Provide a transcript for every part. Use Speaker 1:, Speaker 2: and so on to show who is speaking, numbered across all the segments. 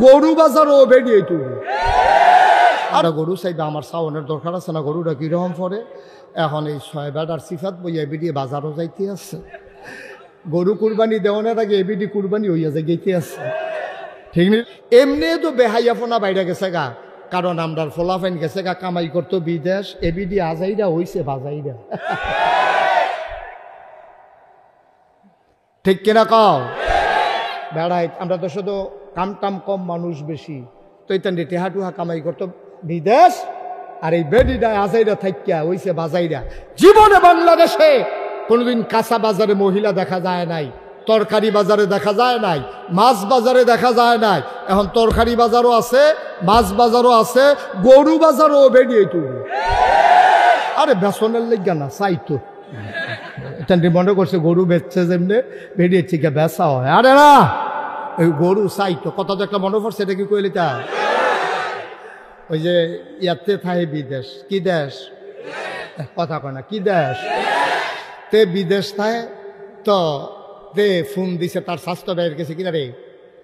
Speaker 1: গরু বাজারও বেরিয়ে তুলবে। আর গরু চাইবে আমার সাউনের দরকার আছে না, গরুটা কিরকম পরে। এখন এই 6 বেটার সিফাত বইয়া বেরিয়ে বাজারও যাইতে আছে। গরু কুরবানি দেওয়ানোর আগে এবিডি কুরবানি হইয়া যায় গেতে আছে, ঠিক নেই? এমনি তো বেহাইয়াফোনা বাইরে গেছে গা, কারণ আমরার ফলাফাইন গেছে গা কামাই করতো বিদেশ, এবিডি আজাইরা হইছে বাজাইরা। ঠিক কিনা কও? বেড়াই আমরা তো শুধু কাম টাম কম, মানুষ বেশি, তো এইটান টেহাটুহা কামাই করতো বিদেশ, আর এই বেডিটা আজাইরা থাইকা হইছে বাজাইরা। জীবনে বাংলাদেশে কোনোদিন কাঁচা বাজারে মহিলা দেখা যায় নাই, তরকারি বাজারে দেখা যায় নাই, মাছ বাজারে দেখা যায় নাই। এখন তরকারি বাজারও আছে, মাছ বাজারও আছে, গরু বাজারও বেরিয়ে তুলবে। আরে বেসনের লেগা না, চাইতো এটা মনে করছে গরু বেচছে যেমনি বেরিয়ে থেকে বেচা হয়। আরে না, ওই গরু চাইতো কথা তো একটা মনে পড়ছে, এটা কি কইলি তা? ওই যে ইয়াতে থাকে বিদেশ, কি দেশ কথা কয় না, কি দেশ তে বিদেশ থাকে, তো তে ফোন দিছে তার স্বাস্থ্য ব্যয়ের গেছে কিনা রে,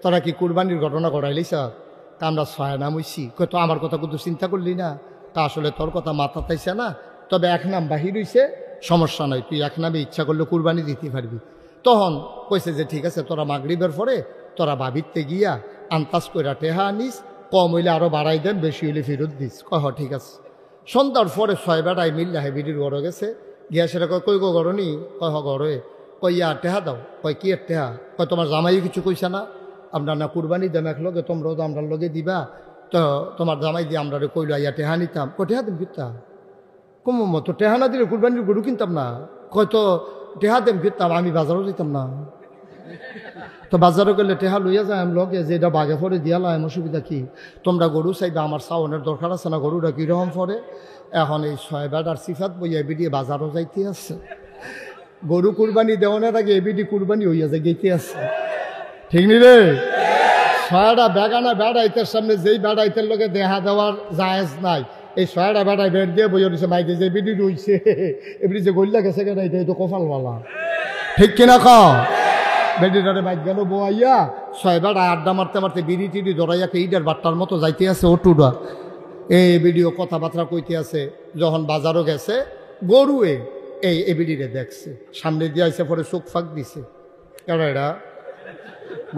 Speaker 1: তোরা কি কুরবানির ঘটনা ঘটাইলিস? তা আমরা ছয় নাম হইছি, তো আমার কথা কিন্তু চিন্তা করলি না, তা আসলে তোর কথা মাথা তাইছে না, তবে এক নাম বাহির হইছে, সমস্যা নয়, তুই এক নামে ইচ্ছা করলে কুরবানি দিতে পারবি। তখন কইছে যে ঠিক আছে, তোরা মাগরিবের পরে তোরা ভাবিতে গিয়া আন্তাজ কইরা টেহা আনিস, কম হইলে আরো বাড়াই দেন, বেশি হইলে ফেরত দিস। কহ ঠিক আছে। সন্ধ্যার পরে 6 বেটায় মিললে হেবিডির ঘরে গেছে, গিয়া সেটা কই গো গরনি, কহ ঘরে, কইয়া টেহা দাও, কয় কি এর টেহা, কয় তোমার জামাই কিছু কইছে না, আমরা না কুরবানি দেম এক লগে, তোমরাও তো আমরার লগে দিবা, তো তোমার জামাই দিয়ে আমরা কইলো ইয়া টেহা নিতাম, কয় টেহা দেম কিনতাম, কম তো টেহা না দিলে কুরবানির গরু কিনতাম না, কয় তো টেহা দেম কিনতাম, আমি বাজারও যেতাম না। তো বাজারে গেলে টেহা লইয়া যায় আমি লগে, যে এটা বাঘে পরে দিয়ালাম, অসুবিধা কি, তোমরা গরু চাইবে আমার সাউনের দরকার আছে না, গরুটা কিরকম পরে। এখন এই 6 বেটার সিফাত বইয়া বেরিয়ে বাজারও যাইতে আছে। গরু কুরবানি দেওয়ানোর আগে এবিডি কুরবানি হইয়া যায় গেতে আছে, ঠিক নি রে? 6টা বেগানা বেড়াইতের সামনে যেই বেড়াইতের লোকে দেখা দেওয়ার জায়েজ নাই, এই 6টা বেড়াই বেড় দিয়ে বইয়া দিছে মাইকে যে এবিডি রইছে, এবিডি যে গল্লা গেছে কেন, এটা তো কপালওয়ালা, ঠিক কিনা কও? বেডিটারে বাইক গেল বোয়াইয়া 6 বেড়ায় আড্ডা মারতে মারতে বিড়ি টিড়ি ধরাইয়া ইডের বাট্টার মতো যাইতে আছে ওটুডা, এই ভিডিও কথাবার্তা কইতে আছে। যখন বাজারও গেছে, গরুয়ে এই এবিডিরে দেখছে, সামনে দিয়ে আইসে পরে চোখ ফাঁক দিছে, কেন এটা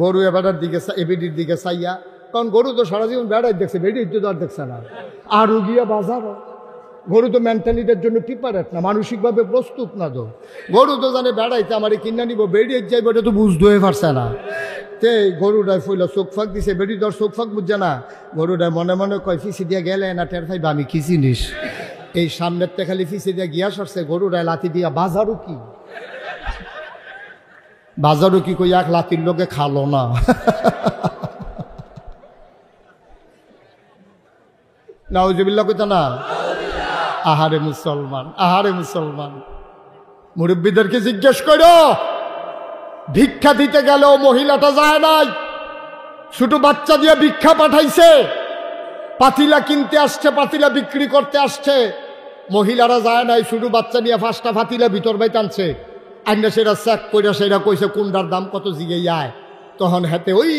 Speaker 1: গরু এবারের দিকে এবিডির দিকে চাইয়া, কারণ গরু তো সারা জীবন বেড়াই দেখছে, বেডির তো আর দেখছে না। আরও গিয়া বাজারও, গরু তো মেন্টালিটির জন্য প্রিপারেট না, মানসিকভাবে প্রস্তুত না, তো গরু তো জানে বেড়াইতে আমার কিনা নিব, বেরিয়ে যাইব, এটা তো বুঝতে হয়ে পারছে না। তে গরুটায় ফইলা চোখ ফাঁক দিছে, বেড়ি তোর চোখ ফাঁক বুঝছে না, গরুটায় মনে মনে কয় ফিসি দিয়া গেলে না টের পাইবা আমি কি জিনিস, এই সামনের তে খালি ফিসি দিয়া গিয়া সরছে, গরুটায় লাথি দিয়া বাজারও কি, বাজারও কি কই এক লাতির লোকে খালো না। নাউজুবিল্লাহ কইতা না। আহারে মুসলমান, আহারে মুসলমান, মুরব্বীদেরকে জিজ্ঞেস করো, ভিক্ষা দিতে গেলেও মহিলাটা যায় নাই, ছোট বাচ্চা দিয়ে ভিক্ষা পাঠাইছে, পাতিলা কিনতে আসছে, পাতিলা বিক্রি করতে আসছে, মহিলারা যায় নাই, ছোট বাচ্চা নিয়ে 5টা পাতিলা ভিতর বাইতে আনছে, আইনা সেটা চেক করে সেটা কইছে কোনটার দাম কত জিগে যায়, তখন হেতে ওই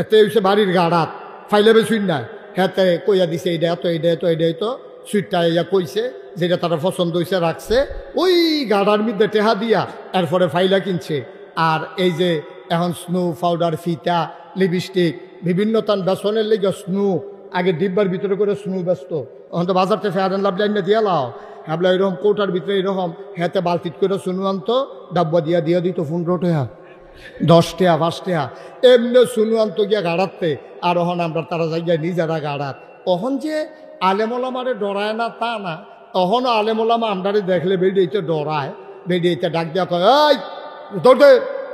Speaker 1: এতে হইছে বাড়ির গাড়াত ফাইলে বেশুন না, হেতে কইয়া দিছে এইটা এত, এইটা এত, এইটাই তো সুইটটা ইয়া কইছে, যেটা তারা পছন্দ হয়েছে রাখছে, ওই গাড়ার মধ্যে টেহা দিয়া এরপরে ফাইলা কিনছে। আর এই যে এখন স্নো পাউডার, ফিতা, লিপস্টিক, বিভিন্ন তান বেসনের লেগে স্নো, আগে ডিব্বার ভিতরে করে স্নো ব্যস্ত, এখন তো বাজার থেকে ফেয়ার অ্যান্ড লাভলি আইনা দিয়া লাও, হ্যাবলা এরকম কৌটার ভিতরে এরকম হেতে বালতিত করে স্নো আনতো, ডাব্বা দিয়া দিয়া দিত 15 টাকা, 10 টাকা, 5 টাকা, এমনি স্নো আনতো গিয়া গাড়াতে। আর ওহন আমরা তারা জায়গায় নিজেরা গাড়াত, ওহন যে আলেমোলামারে ডরায় না তা না, তখনও আলেমোলামা আমরারে দেখলে বেরিয়েতে ডরায়, বেরিয়েতে ডাক দেওয়া কয়, এই দৌড় দে,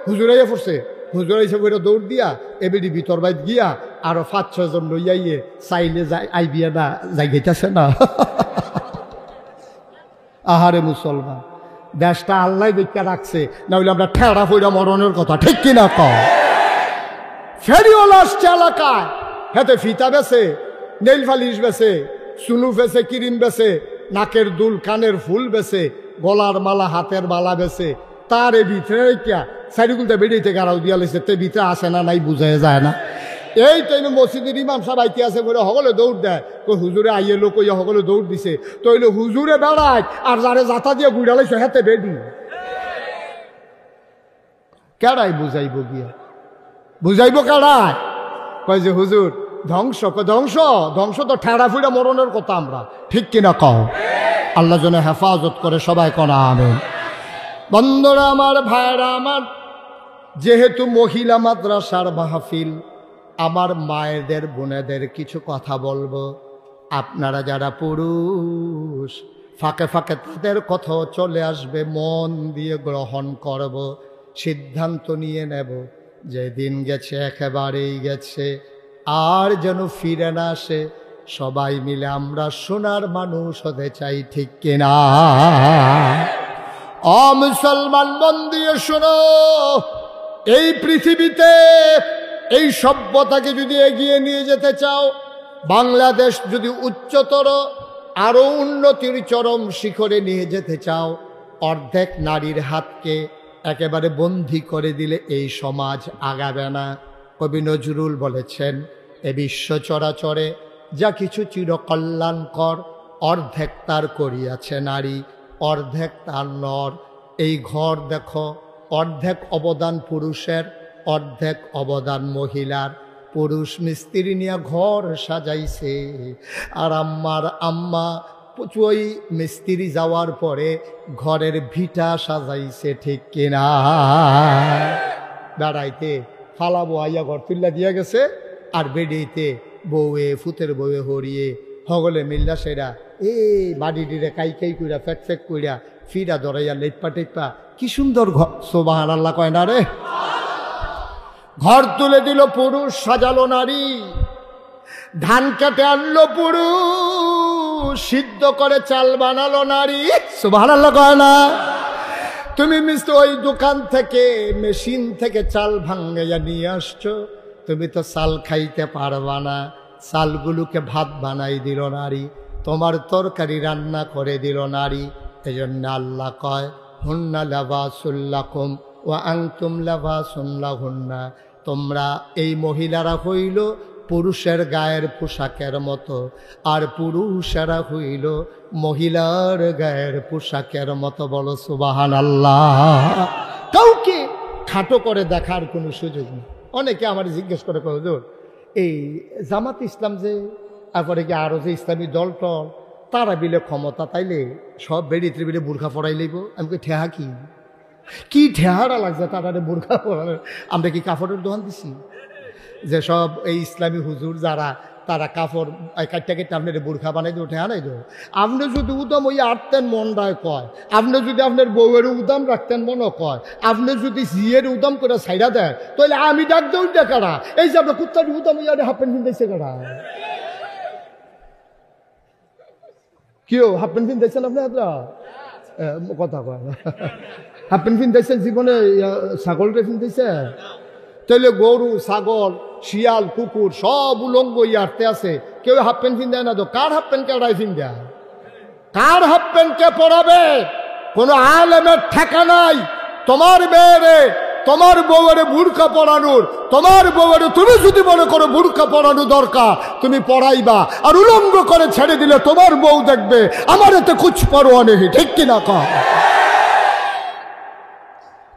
Speaker 1: হুজুরাইয়া পড়ছে, হুজুরাইছে বইটা দৌড় দিয়া এবেডি ভিতর বাইত গিয়া আরো 5-6 জন লইয়াইয়ে চাইলে যাই আইবিয়া না যাইতেছে না। আহারে মুসলমান, দেশটা আল্লাহ দেখা রাখছে, না হইলে আমরা ঠেড়া ফইরা মরণের কথা, ঠিক কিনা কও? ফেরিওয়ালা আসছে এলাকায়, হেতে ফিতা বেছে, নেইল ফালিশ বেছে, সুনু বেছে, ক্রিম বেছে, নাকের দুল, কানের ফুল বেছে, গলার মালা, হাতের মালা বেছে, তার এই ভিতরে কিয়া সাইডগুলতে বেরিয়েতে গাড়াও দিয়া লেছে, তে ভিতরে আসে না নাই বুঝাই যায় না। এই তৈল মসজিদের ইমাম সাহেব আইতে আছে বলে সকলে দৌড় দেয়, কই হুজুরে আইয়ে লোক ইয়া সকলে দৌড় দিছে, তৈল হুজুরে বেড়ায় আর যারে জাতা দিয়ে গুড়ালাইছে হাতে বেডি। কেডাই বুঝাইব গিয়া, বুঝাইব কেডাই? কয় যে হুজুর ধ্বংস। ধ্বংস ধ্বংস তো ঠেড়া ফুড়া মরণের কথা আমরা, ঠিক কিনা কও? আল্লাহ যেন হেফাজত করে, সবাই কনা আমিন। বন্ধুরা আমার, ভাইরা আমার, যেহেতু মহিলা মাদ্রাসার মাহফিল, আমার মায়েদের বোনেদের কিছু কথা বলবো। আপনারা যারা পুরুষ, ফাঁকে ফাঁকে তাদের কথাও চলে আসবে, মন দিয়ে গ্রহণ করব, সিদ্ধান্ত নিয়ে নেব যে দিন গেছে একেবারেই গেছে, আর যেন ফিরে না আসে। সবাই মিলে আমরা সোনার মানুষ হতে চাই, ঠিক কিনা? মুসলমান মন দিয়ে শোনো, এই পৃথিবীতে এই সভ্যতাকে যদি এগিয়ে নিয়ে যেতে চাও, বাংলাদেশ যদি উচ্চতর আরো উন্নতির চরম শিখরে নিয়ে যেতে চাও, অর্ধেক নারীর হাতকে একেবারে বন্দী করে দিলে এই সমাজ আগাবে না। কবি নজরুল বলেছেন, এ বিশ্ব চরাচরে যা কিছু চিরকল্যাণকর, অর্ধেক তার করিয়াছে নারী, অর্ধেক তার নর। এই ঘর দেখো, অর্ধেক অবদান পুরুষের, অর্ধেক অবদান মহিলার। পুরুষ মিস্ত্রি নিয়ে ঘর সাজাইছে, আর আম্মা ওই মিস্ত্রি যাওয়ার পরে ঘরের ভিটা সাজাইছে, ঠিক কিনা? বেড়াইতে ফালাবো আইয়া ঘর তুল্লা দিয়া গেছে, আর বেড়িতে বউয়ে ফুতের বউয়ে হরিয়ে হগলে মিল্লা সেরা এই বাড়িটিরে কাই কাই কইরা ফেক ফেক কইরা ফিরা ধরাইয়া লেটপা টেপা, কি সুন্দর ঘর, সুবহানাল্লাহ কয় না রে? ঘর তুলে দিল পুরুষ, সাজালো নারী। ধান কেটে আনলো পুরুষ, সিদ্ধ করে চাল বানালো নারী, সুবহানাল্লাহ কয় না? তুমি ওই দোকান থেকে মেশিন থেকে চাল ভাঙ্গাইয়া নিয়ে আসছো, তুমি তো চাল খাইতে পারবা না, চালগুলোকে ভাত বানাই দিল নারী, তোমার তরকারি রান্না করে দিল নারী। এই জন্য আল্লাহ কয়, হুন্না লাবাসুল লাকুম ওয়া আনতুম লাবাসুন লাহুন্না। তোমরা এই মহিলারা হইল পুরুষের গায়ের পোশাকের মতো, আর পুরুষেরা হইল মহিলার গায়ের পোশাকের মতো। বলো সুবহানাল্লাহ। কাউকে খাটো করে দেখার কোনো সুযোগ নেই। অনেকে আমার জিজ্ঞেস করে, হুজুর এই জামাত ইসলাম যে, তারপরে কি আরো যে ইসলামী দল টল, তারা বিলে ক্ষমতা তাইলে সব বেড়িতে বিলে বোরখা পরাই লইব। আমি ঠেহা কি ঠেহারা লাগছে তারা বোরখা পরানোর? আমরা কি কাপড়ের দোকান দিছি যে সব এই ইসলামী হুজুর যারা, তারা কাপড় কাটটা কেটে আপনার বোরখা বানাই দেবো, ঠেহা নাই দেবো? আপনি যদি উদম ওই আটতেন মনটায় কয়, আপনি যদি আপনার বউয়ের উদম রাখতেন মনও কয়, আপনি যদি জিয়ের উদম করে ছাইড়া দেয়, তাহলে আমি ডাক দেউল কারা? এই যে আপনার কুত্তার উদম ইয়ারে হাফেন কিনতেছে কারা? কেউ হাফেন কিনতেছেন আপনি? কথা কয় হাফেন কিনতেছেন জীবনে? ছাগলটা কিনতেছে? তাহলে গরু, ছাগল, শিয়াল, কুকুর সব উলঙ্গ ইয়ারতে আছে, কেউ হাফ প্যান্ট ফিন দেয় না তো। কার হাফ প্যান্ট কেডাই ফিন দেয়? কার হাফ প্যান্ট কে পরাবে? কোন আলেমের ঠেকা নাই তোমার মেয়েরে, তোমার বউয়ের বুরকা পরানোর। তোমার বউয়ের তুমি যদি মনে করো বুরকা পরানো দরকার, তুমি পরাইবা, আর উলঙ্গ করে ছেড়ে দিলে তোমার বউ দেখবে আমার এতে কুছ পরোয়া নেই, ঠিক কিনা কও?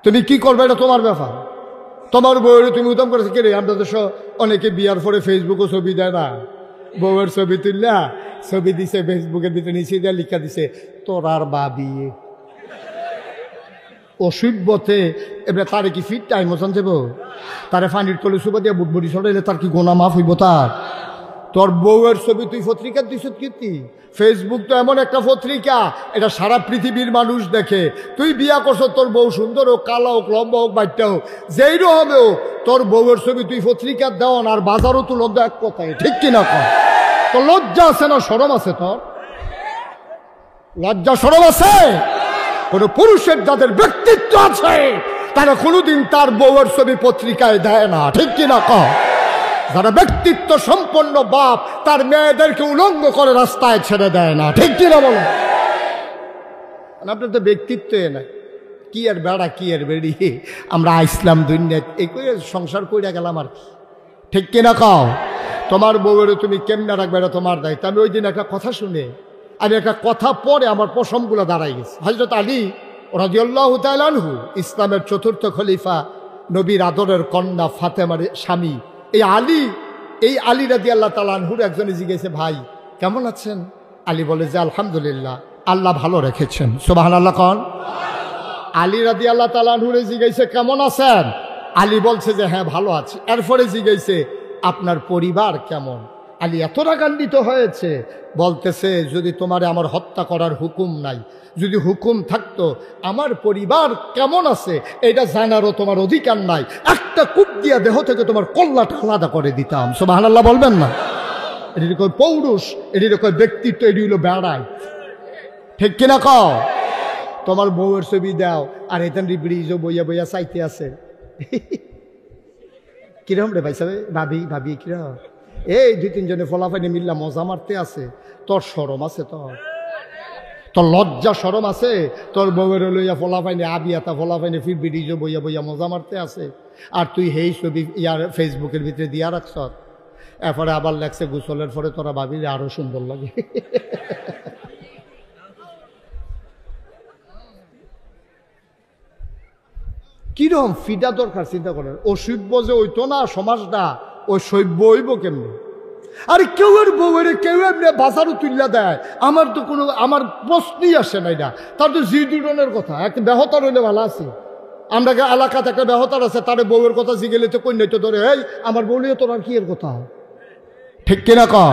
Speaker 1: তুমি কি করবে এটা তোমার ব্যাপার। তোমার বউয়ের তুমি উদম করেছো কে রে? আপনাদের অনেকে বিয়ার পরে ফেসবুকে ছবি দেয় না, বউয়ের ছবি তুললা ছবি দিছে ফেসবুকের ভিতরে নিচে দিয়ে লিখা দিছে তোর আর বা বিয়ে। অসভ্যতে এবার তারে কি ফিট টাইম ওখান যাব? তারে ফানির তলে সুবা দিয়ে বুটবুটি ছড়াইলে তার কি গোনা মাফ হইব তার? তোর বউয়ের ছবি তুই পত্রিকা দিস কীর্তি? ফেসবুক তো এমন একটা পত্রিকা, এটা সারা পৃথিবীর মানুষ দেখে। তুই বিয়া করছ, তোর বউ সুন্দর হোক, কালা হোক, লম্বা হোক, বাচ্চা হোক, যেই হবে হোক, তোর বউয়ের ছবি তুই পত্রিকার দেওয়ান আর বাজারও তো লজ্জা এক কথায়, ঠিক কিনা কর? তোর লজ্জা আছে না শরম আছে? তোর লজ্জা শরম আছে? কোন পুরুষের যাদের ব্যক্তিত্ব আছে তারা কোনোদিন তার বউয়ের ছবি পত্রিকায় দেয় না, ঠিক কিনা কর? যারা ব্যক্তিত্ব সম্পন্ন বাপ তার মেয়েদেরকে উলঙ্গ করে রাস্তায় ছেড়ে দেয় না, ঠিক কিনা বলো? আপনার তো ব্যক্তিত্ব না, কি আর বেড়া কি আর বেড়ি, আমরা ইসলাম দুনিয়া এই করে সংসার কইরা গেলাম আর ঠিক কিনা কও? তোমার বউয়ের তুমি কেমনে রাখবে এটা তোমার দায়িত্ব। আমি ওই দিন একটা কথা শুনে, আমি একটা কথা পরে আমার পশমগুলো দাঁড়াই গেছে। হযরত আলী রাদিয়াল্লাহু তাআলা আনহু, ইসলামের চতুর্থ খলিফা, নবীর আদরের কন্যা ফাতেমার স্বামী, এই আলী রাদিয়াল্লাহু তাআলা আনহুর একজনে জিজ্ঞেসে, ভাই কেমন আছেন? আলী বলে যে আলহামদুলিল্লাহ, আল্লাহ ভালো রেখেছেন। সুবহানাল্লাহ কোন? আলী রাদিয়াল্লাহু তাআলা আনহুরে জিজ্ঞেসে কেমন আছেন? আলী বলছে যে হ্যাঁ ভালো আছি। এরপরে জিজ্ঞেসে আপনার পরিবার কেমন? আলী এত রাগান্বিত হয়েছে, বলতেছে যদি তোমারে আমার হত্যা করার হুকুম নাই, যদি হুকুম থাকতো আমার পরিবার কেমন আছে এটা জানারও তোমার অধিকার নাই, একটা কূপ দিয়া দেহ থেকে তোমার কল্লাটা আলাদা করে দিতাম। সুবহানাল্লাহ বলবেন না? এটি কই পৌরুষ, এটি কই ব্যক্তিত্ব, এটি হলো বেড়াই। ঠিক কিনা কও? তোমার বউয়ের ছবি দাও আর এখান ব্রিজও বইয়া বইয়া চাইতে আছে। কিরম রে ভাই সাহেব, ভাবি ভাবি কিরম? এই দুই তিনজনে ফলাফাইনে মিল্লা মজা মারতে আছে। তোর শরম আছে? তোর লজ্জা শরম আছে? তোর বউয়ের লইয়া ফলাফাইনে আবিয়াতা ফলাফাইনে ফির ব্রিজও বইয়া বইয়া মজা মারতে আছে, আর তুই হেই ছবি ইয়ার ফেসবুকের ভিতরে দিয়া রাখছ। এরপরে আবার লাগছে গোসলের পরে তোরা ভাবিলে আরো সুন্দর লাগে। কিরম ফিডা দরকার চিন্তা করেন। ও সভ্য যে ওইতো না সমাজটা, ওই সভ্য হইব কেমনি? আরে কেউ এর বউয়ের কেউ এমনি বাজারও তুললা দেয়, আমার তো কোনো আমার প্রশ্নই আসে না। এটা তার তো জি দুজনের কথা। একটা বেহতার হইলে ভালো আছে। আমরা এলাকাতে একটা বেহতার আছে, তার বউয়ের কথা জিগেলে তো কন্যাই তো ধরে, এই আমার বউ নিয়ে তোর আর কি এর কথা? ঠিক কিনা কও?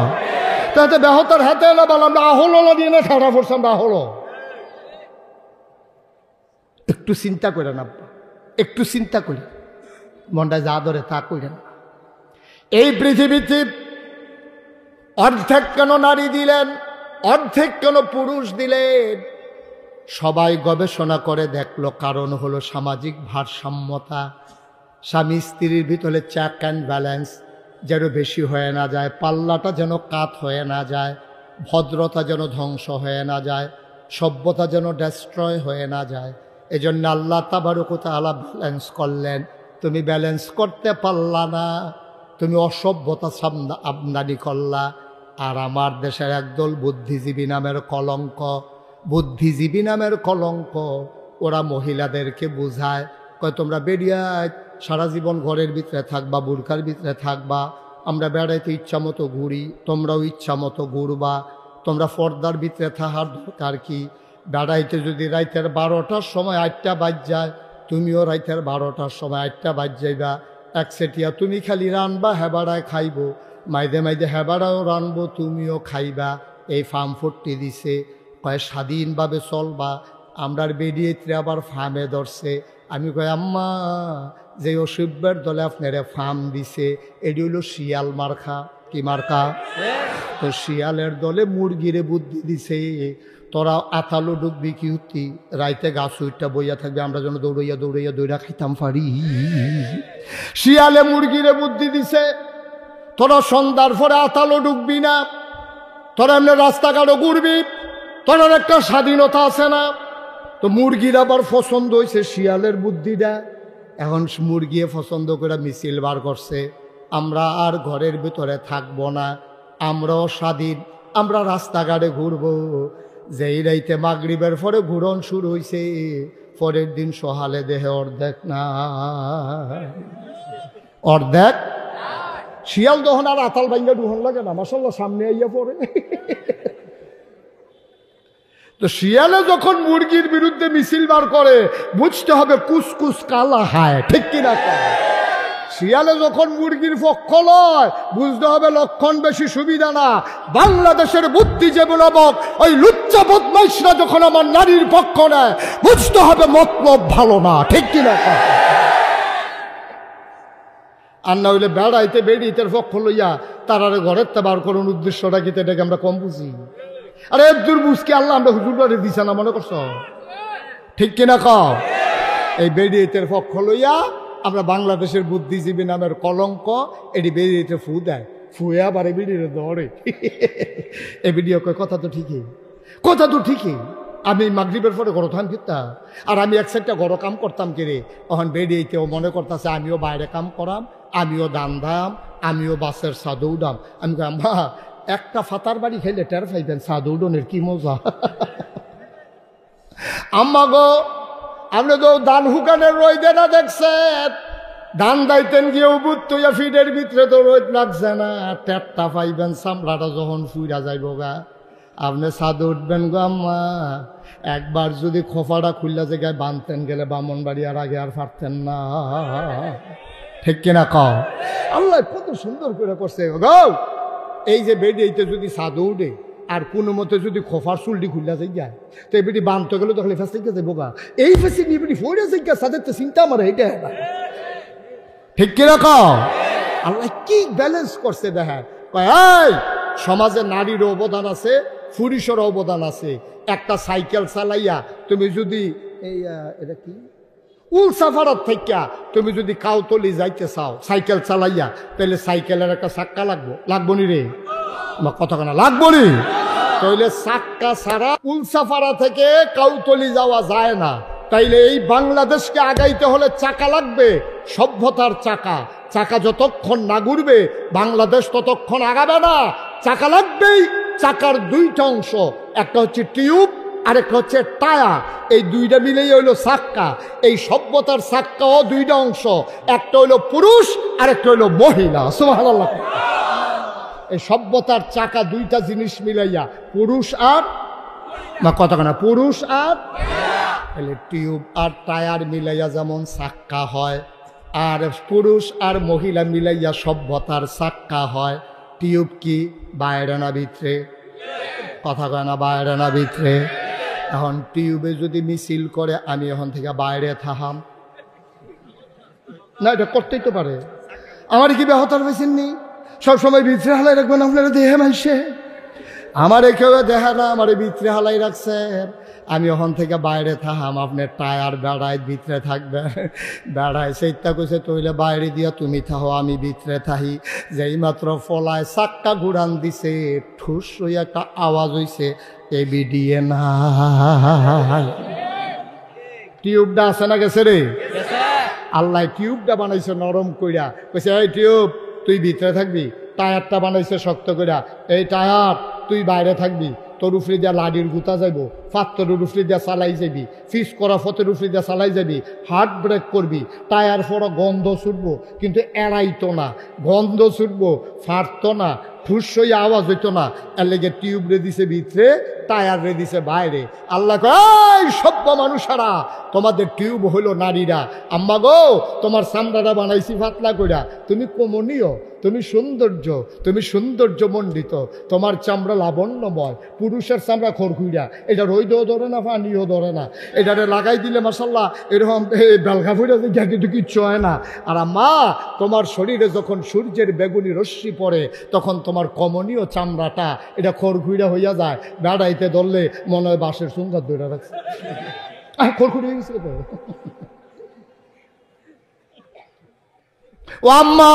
Speaker 1: তাতে বেহতার হাতে এলা বললাম না হলো না দিয়ে না ঠাড়া পড়ছাম না হলো। একটু চিন্তা করে না, একটু চিন্তা করি, মনটা যা ধরে তা করেন। এই পৃথিবীতে অর্ধেক কেন নারী দিলেন, অর্ধেক কেন পুরুষ দিলেন? সবাই গবেষণা করে দেখলো কারণ হলো সামাজিক ভারসাম্যতা। স্বামী স্ত্রীর ভিতরে চেক অ্যান্ড ব্যালেন্স যেন বেশি হয়ে না যায়, পাল্লাটা যেন কাত হয়ে না যায়, ভদ্রতা যেন ধ্বংস হয়ে না যায়, সভ্যতা যেন ডেস্ট্রয় হয়ে না যায়। এজন্য আল্লাহ তাবারক ওয়া তাআলা ব্যালেন্স করলেন। তুমি ব্যালেন্স করতে পারলা না, তুমি অসভ্যতা আমদানি করলা। আর আমার দেশের একদল বুদ্ধিজীবী নামের কলঙ্ক, বুদ্ধিজীবী নামের কলঙ্ক, ওরা মহিলাদেরকে বুঝায়, কয় তোমরা বেরিয়ে সারা জীবন ঘরের ভিতরে থাকবা, বুরকার ভিতরে থাকবা, আমরা বেড়াইতে ইচ্ছা মতো ঘুরি, তোমরাও ইচ্ছা মতো ঘুরবা, তোমরা পর্দার ভিতরে থাকার দরকার কি? বেড়াইতে যদি রাইতের 12টার সময় 8টা বাজ যায়, তুমিও রাইতের 12টার সময় 8টা বাজ যাইবা। একসেটিয়া তুমি খালি রানবা, হেবাড়ায় খাইব, মাইদে মাইদে হেবাড়াও রানবো, তুমিও খাইবা। এই ফার্ম ফুটটি দিছে, কয় স্বাধীনভাবে চলবা। আমরার বেরিয়েতে আবার ফার্মে ধরছে। আমি কয় আম্মা, যে অসভ্যের দলে আপনারা ফার্ম দিছে, এটি হলো শিয়াল মার্কা। কি মার্কা? তো শিয়ালের দলে মুরগিরে বুদ্ধি দিছে, তোরা আতালো ডুববি কি হতি, রাইতে গাছ উইটা বইয়া থাকবে, আমরা যেন দৌড়াইয়া দৌড়াইয়া দৌড়া খাইতাম পারি। শিয়ালে মুরগিরে বুদ্ধি দিছে, তোরা সন্ধ্যার পরে আতালো ডুববি না, তোরা এমনি রাস্তাঘাটও ঘুরবি, তোর একটা স্বাধীনতা আছে না। তো মুরগির আবার পছন্দ হয়েছে শিয়ালের বুদ্ধিটা। এখন মুরগি পছন্দ করে মিছিল বার করছে, আমরা আর ঘরের ভিতরে থাকবো না, আমরাও স্বাধীন, আমরা রাস্তাঘাটে ঘুরবো। যেই রাইতে মাগরিবের পরে ঘুরন শুরু হয়েছে, পরের দিন সহালে দেহে অর্ধেক না, অর্ধেক। শিয়াল যখন আর আতাল বাইঙ্গা ডুহন লাগে না, মাশাআল্লাহ সামনে আইয়া পড়ে। তো শিয়ালে যখন মুরগির বিরুদ্ধে মিছিল বার করে, বুঝতে হবে কুসকুস কালা হায়। ঠিক কিনা? শিয়ালে যখন মুরগির পক্ষ লয়, বুঝতে হবে লক্ষণ বেশি সুবিধা না। বাংলাদেশের বুদ্ধিজীবী নামক ওই লুচ্চা বদমাইশরা যখন আমার নারীর পক্ষ নেয়, বুঝতে হবে মতলব ভালো না। ঠিক কিনা? আর না হইলে বেড়াইতে বেড়িতের পক্ষ লইয়া তারারে ঘরের তে বার করুন উদ্দেশ্যটা কি, এটাকে আমরা কম বুঝি। আরে একদূর বুঝকে আল্লাহ আমরা হুজুরে দিছে না, মনে করছ? ঠিক কিনা কও? এই বেড়িতের পক্ষ লইয়া আমরা বাংলাদেশের বুদ্ধিজীবী নামের কলঙ্ক, এটি বেরিয়েতে ফু দেয়, ফুয়ে আবার এই বেরিয়ে দৌড়ে। এ ভিডিও কয় কথা তো ঠিকই, কথা তো ঠিকই। আমি মাগরিবের পরে ঘর থাম ফিরতাম, আর আমি এক সাইডটা ঘর কাম করতাম, কে রে, তখন বেরিয়েতেও মনে করতেছে আমিও বাইরে কাম করাম, আমিও দান দাম, আমিও বাসের ছাদে উঠাম। আমি কইলাম মা একটা ফাতার বাড়ি খাইলে টের পাইবেন ছাদে উঠোনের কি মজা। আম্মা গো আপনি তো ধান হুকানের রই দেনা দেখছেন, ধান দাইতেন গিয়ে উবুত তুইয়া ফিডের ভিতরে তো রোদ লাগছে না, টেরটা পাইবেন চামড়াটা যখন ফুইরা যাইব গা। আপনি ছাদে উঠবেন গো আম্মা, একবার যদি খোফাটা খুললা জায়গায় বাঁধতেন গেলে বামনবাড়ি আর আগে আর পারতেন না। ঠিক কিনা কও? আল্লাহ কত সুন্দর করে করছে গো। এই যে বেডি এইতে যদি ছাদে উঠে আর কোনো মতে যদি খোফার চুলটি খুললা যায় তো এই বেটি বাঁধতে গেলে তখন ফেস থেকে যাবো গা। এই ফেসে নিয়ে বেটি ফোড়ে যায় ছাদের তো চিন্তা আমার এইটা। ঠিক কিনা কও? আল্লাহ কি ব্যালেন্স করছে দেখা। এই সমাজে নারীর অবদান আছে, পুরুষের অবদান আছে। একটা সাইকেল চালাইয়া তুমি যদি এই এটা কি উলসাফারাত থেকে তুমি যদি কাউতলি যাইতে চাও সাইকেল চালাইয়া, তাহলে সাইকেলের একটা চাক্কা লাগবো নি রে? আমার কথা কেনা লাগবো নি? তাইলে চাক্কা ছাড়া উলসাফারা থেকে কাউতলি যাওয়া যায় না। তাইলে এই বাংলাদেশকে আগাইতে হলে চাকা লাগবে, সভ্যতার চাকা। চাকা যতক্ষণ না ঘুরবে বাংলাদেশ ততক্ষণ আগাবে না। চাকা লাগবেই। চাকার দুইটা অংশ, একটা হচ্ছে টিউব আর একটা হচ্ছে টায়ার। এই দুইটা মিলেই হইলো চাক্কা। এই সভ্যতার চাক্কাও দুইটা অংশ, একটা হইলো পুরুষ আর একটা হইলো মহিলা। সুবহানাল্লাহ। এই সভ্যতার চাকা দুইটা জিনিস মিলাইয়া পুরুষ আর না কথা না পুরুষ আর টিউব আর টায়ার মিলাইয়া যেমন চাক্কা হয়, আর পুরুষ আর মহিলা মিলাইয়া সভ্যতার চাক্কা হয়। টিউব কি বাইরে না ভিতরে? কথা কয় না বাইরে না ভিতরে? এখন টিউবে যদি মিছিল করে আমি এখন থেকে বাইরে থাহাম না, এটা করতেই তো পারে। আমার কি ব্যাহতার বেছেন নি? সবসময় ভিতরে হালাই রাখবেন আপনারা দেহে মাইসে। আমার কেউ দেখা না, আমার ভিতরে হালাই রাখছেন। আমি ওখান থেকে বাইরে থাহাম, আপনার টায়ার বেড়ায় ভিতরে থাকবে। বেড়ায় সেইটা কইছে তইলে বাইরে দিয়া তুমি থাহো, আমি ভিতরে থাহি। যেই মাত্র ফলায় চাক্কা ঘুরান দিছে, ঠুস হইয়া একটা আওয়াজ হইছে, এ বিডিয়ে না। টিউবটা আছে না গেছে রে? আল্লাহ টিউবটা বানাইছে নরম কইরা, কইছে এই টিউব তুই ভিতরে থাকবি। টায়ারটা বানাইছে শক্ত কইরা, এই টায়ার তুই বাইরে থাকবি। তোর উফরি দিয়া লাডির গুতা যাইব, ফাত্তরের উফরি দিয়া চালাই যাবি, ফিস করা ফতের উফরি দিয়া চালাই যাবি, হার্ট ব্রেক করবি। টায়ার ফোড়া গন্ধ ছুটবো কিন্তু এড়াইতো না, গন্ধ ছুটবো ফাটতো না, ঠুস হইয়া আওয়াজ হইতো না। এর লেগে টিউব রে দিছে ভিতরে, টায়ার রে দিছে বাইরে। আল্লাহ কয় সভ্য মানুষেরা তোমাদের টিউব হইল নারীরা। আম্মা গো তোমার চামড়াটা বানাইছি পাতলা কইরা, তুমি কমনীয়, তুমি সৌন্দর্য, তুমি সৌন্দর্য মণ্ডিত, তোমার চামড়া লাবণ্যময়। পুরুষের চামড়া খড়খুইরা, এটা রোদও ধরে না পানিও ধরে না। এটারে লাগাই দিলে মাশাল্লাহ এরকম বেলগা ফুইরা কিন্তু কিচ্ছু হয় না। আর আম্মা তোমার শরীরে যখন সূর্যের বেগুনি রশ্মি পড়ে তখন তোমার কমনীয় চামড়াটা এটা খড়খুইরা হইয়া যায়। বেড়াইতে ধরলে মনে হয় বাঁশের সুন্দর ধরে রাখছে, খড়খুড়ি হয়ে গেছে তো। ও আম্মা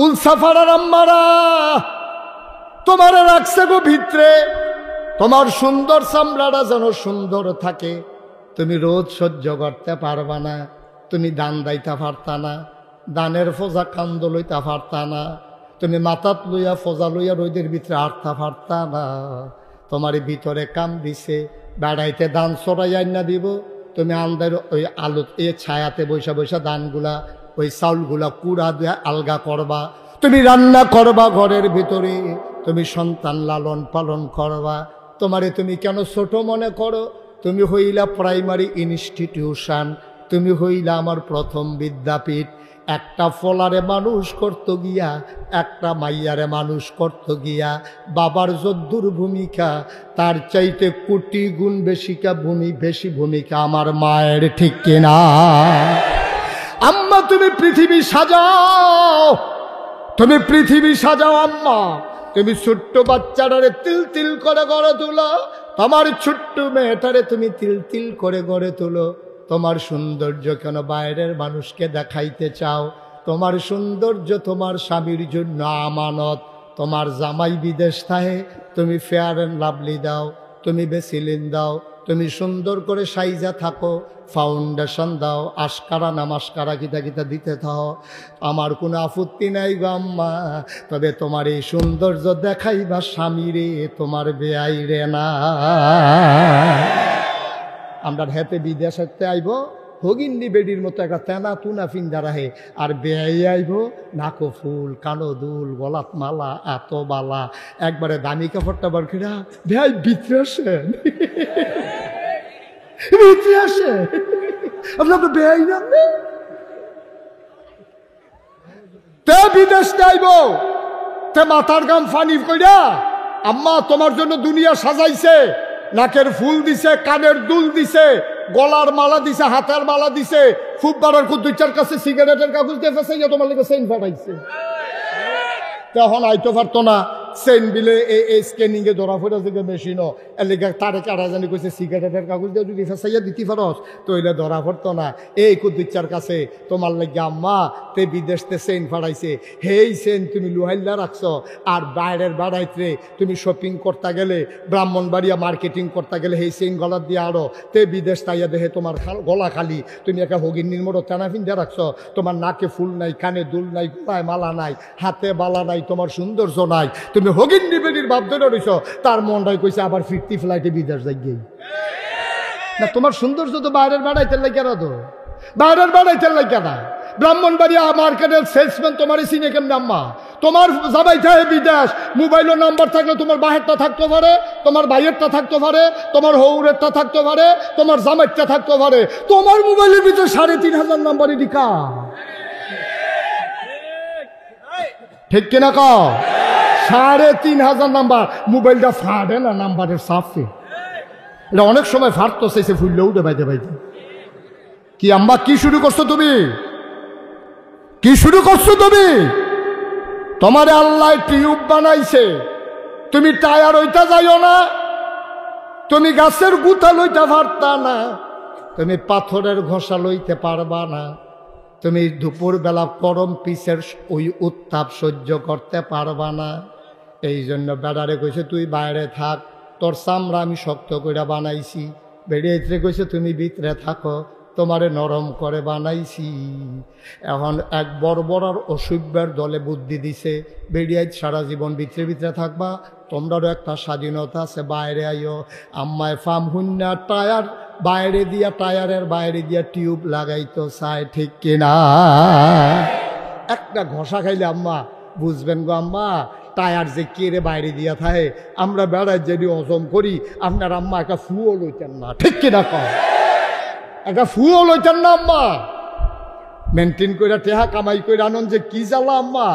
Speaker 1: উলসাফারার আম্মারা, তোমার রাখছে গো ভিতরে, তোমার সুন্দর চামড়াটা যেন সুন্দর থাকে। তুমি রোদ সহ্য করতে পারবা না, তুমি দান দাইতে পারতা না, দানের ফোজা কান্দ লইতে পারতা না, তুমি মাথাত লইয়া ফোজা লইয়া রোদের ভিতরে হাঁটতে পারতা না। তোমার ভিতরে কাম দিছে, বেড়াইতে দান চড়াইয়া না দিব, তুমি আন্দার ওই আলো এ ছায়াতে বৈশা বৈশা দানগুলা ওই চাউলগুলা কুড়া দিয়ে আলগা করবা, তুমি রান্না করবা ঘরের ভিতরে, তুমি সন্তান লালন পালন করবা। তোমারে তুমি কেন ছোট মনে করো? তুমি হইলা প্রাইমারি ইনস্টিটিউশন, তুমি হইলা আমার প্রথম বিদ্যাপীঠ। একটা ফলারে মানুষ করতে গিয়া, একটা মাইয়ারে মানুষ করতে গিয়া বাবার যদ্দুর ভূমিকা তার চাইতে কোটি গুণ বেশি ভূমিকা আমার মায়ের। ঠিক কিনা? আম্মা তুমি পৃথিবী সাজাও, তুমি পৃথিবী সাজাও আম্মা। তুমি ছোট্ট বাচ্চাটারে তিল তিল করে গড়ে তুলো, তোমার ছোট্ট মেয়েটারে তুমি তিল তিল করে গড়ে তুলো। তোমার সৌন্দর্য কেন বাইরের মানুষকে দেখাইতে চাও? তোমার সৌন্দর্য তোমার স্বামীর জন্য আমানত। তোমার জামাই বিদেশ থাকে, তুমি ফেয়ার অ্যান্ড লাভলি দাও, তুমি বেসিলিন দাও, তুমি সুন্দর করে সাইজা থাকো, ফাউন্ডেশন দাও, আশকারা না মাস্কারা কিতা কিতা দিতে থাও, আমার কোনো আপত্তি নাই গো আম্মা। তবে তোমার এই সৌন্দর্য দেখাইবা স্বামীরে, তোমার বেয়াই রে না। আমরা হেতে বিদেশে আইব হগিন্নি বেডির মতো একটা তেনা তুনা ফিন্দা রাহে, আর বেয়াই আইব নাকো ফুল, কানো দুল, গলাত মালা, এত বালা, একবারে দামি কাপড়টা বার করে বেয়াই ভিতরে আসেন, ভিতরে আসে। আপনার বেয়াই না তে বিদেশ আইব, তে মাথার গাম ফানি কইরা আম্মা তোমার জন্য দুনিয়া সাজাইছে, নাকের ফুল দিছে, কানের দুল দিছে, গলার মালা দিছে, হাতের মালা দিছে, খুব বাড়ার কুদ্দুচার কাছে সিগারেটের কাগজ দিয়ে ফেসাইয়া তোমার লেগে চেইন ফাটাইছে। তখন আইতো পারতো না চেইন বিলে এই স্ক্যানিং এ ধরা ফেরা যে মেশিনও এর লেগে তারে কারা জানি কইছে সিগারেটের কাগজ দিয়ে যদি ফেসাইয়া দিতে পারস তো এলে ধরা পড়তো না। এই কুদ্দুচার কাছে তোমার লেগে আম্মা তে বিদেশতে চেইন ফাটাইছে, হেই চেইন তুমি লুহাইল্লা রাখছো, আর বাইরের বাড়াইতে তুমি শপিং করতে গেলে, ব্রাহ্মণবাড়িয়া মার্কেটিং করতে গেলে সেই চেইন গলার দিয়ে আরো তে বিদেশ তাইয়া দেহে তোমার গলা খালি, তুমি একটা হগিন্নির মতো টানা ফিন্দা রাখছো, তোমার নাকে ফুল নাই, কানে দুল নাই, গলায় মালা নাই, হাতে বালা নাই, তোমার সৌন্দর্য নাই, তুমি হগিন্নি বেডির ভাব ধরে রইছো। তার মনটাই কইছে আবার ফিরতি ফ্লাইটে বিদেশ যাই না, তোমার সৌন্দর্য তো বাইরের বাড়াইতে লাগে না, তো বাইরের বাড়াইতে লাগে না। ব্রাহ্মণবাড়িয়া মার্কেটের সেলসম্যান তোমার চিনে কেমন আম্মা? তোমার যাবাই থাকে বিদেশ, মোবাইলের নাম্বার থাকলে তোমার বাহেরটা থাকতে পারে, তোমার ভাইয়েরটা থাকতে পারে, তোমার হৌরেরটা থাকতে পারে, তোমার জামাইরটা থাকতে পারে, তোমার মোবাইলের ভিতরে 3500 নাম্বারই লিখা, ঠিক কিনা কও? 3500 নাম্বার। মোবাইলটা ফাড়ে না নাম্বারের সাফে, এটা অনেক সময় ফাটতো চাইছে ফুললে উঠে বাইতে বাইতে। কি আম্মা কি শুরু করছো তুমি? কি শুরু করছো তুমি? তোমার আল্লাহ টিউব বানাইছে, তুমি টায়ার হইতা যাইও না, তুমি গাছের গুতা লইতে পারতা না, তুমি পাথরের ঘষা লইতে পারবা না, তুমি দুপুর বেলা গরম পিসের ওই উত্তাপ সহ্য করতে পারবা না। এই জন্য বেড়ারে কইছে তুই বাইরে থাক, তোর চামড়া আমি শক্ত করে বানাইছি। বেড়িয়ে কইছে তুমি ভিতরে থাকো, তোমারে নরম করে বানাইছি। এখন এক বর্বরার অসভ্যের দলে বুদ্ধি দিছে, বেরিয়ে সারা জীবন ভিতরে ভিতরে থাকবা, তোমরারও একটা স্বাধীনতা আছে, বাইরে আইও। আম্মায় ফার্ম হুন্না টায়ার বাইরে দিয়া, টায়ারের বাইরে দিয়া টিউব লাগাইতো চাই, ঠিক কিনা? একটা ঘষা খাইলে আম্মা বুঝবেন গো আম্মা টায়ার যে কেড়ে বাইরে দিয়া থাকে। আমরা বেড়ায় যদি হজম করি, আপনার আম্মা একটা ফুও লইতেন না, ঠিক কিনা কয়? একটা ফুও লইতেন না আম্মা, মেনটেন করে টেহা কামাই করে আনন্দ যে কি জ্বালা আম্মা।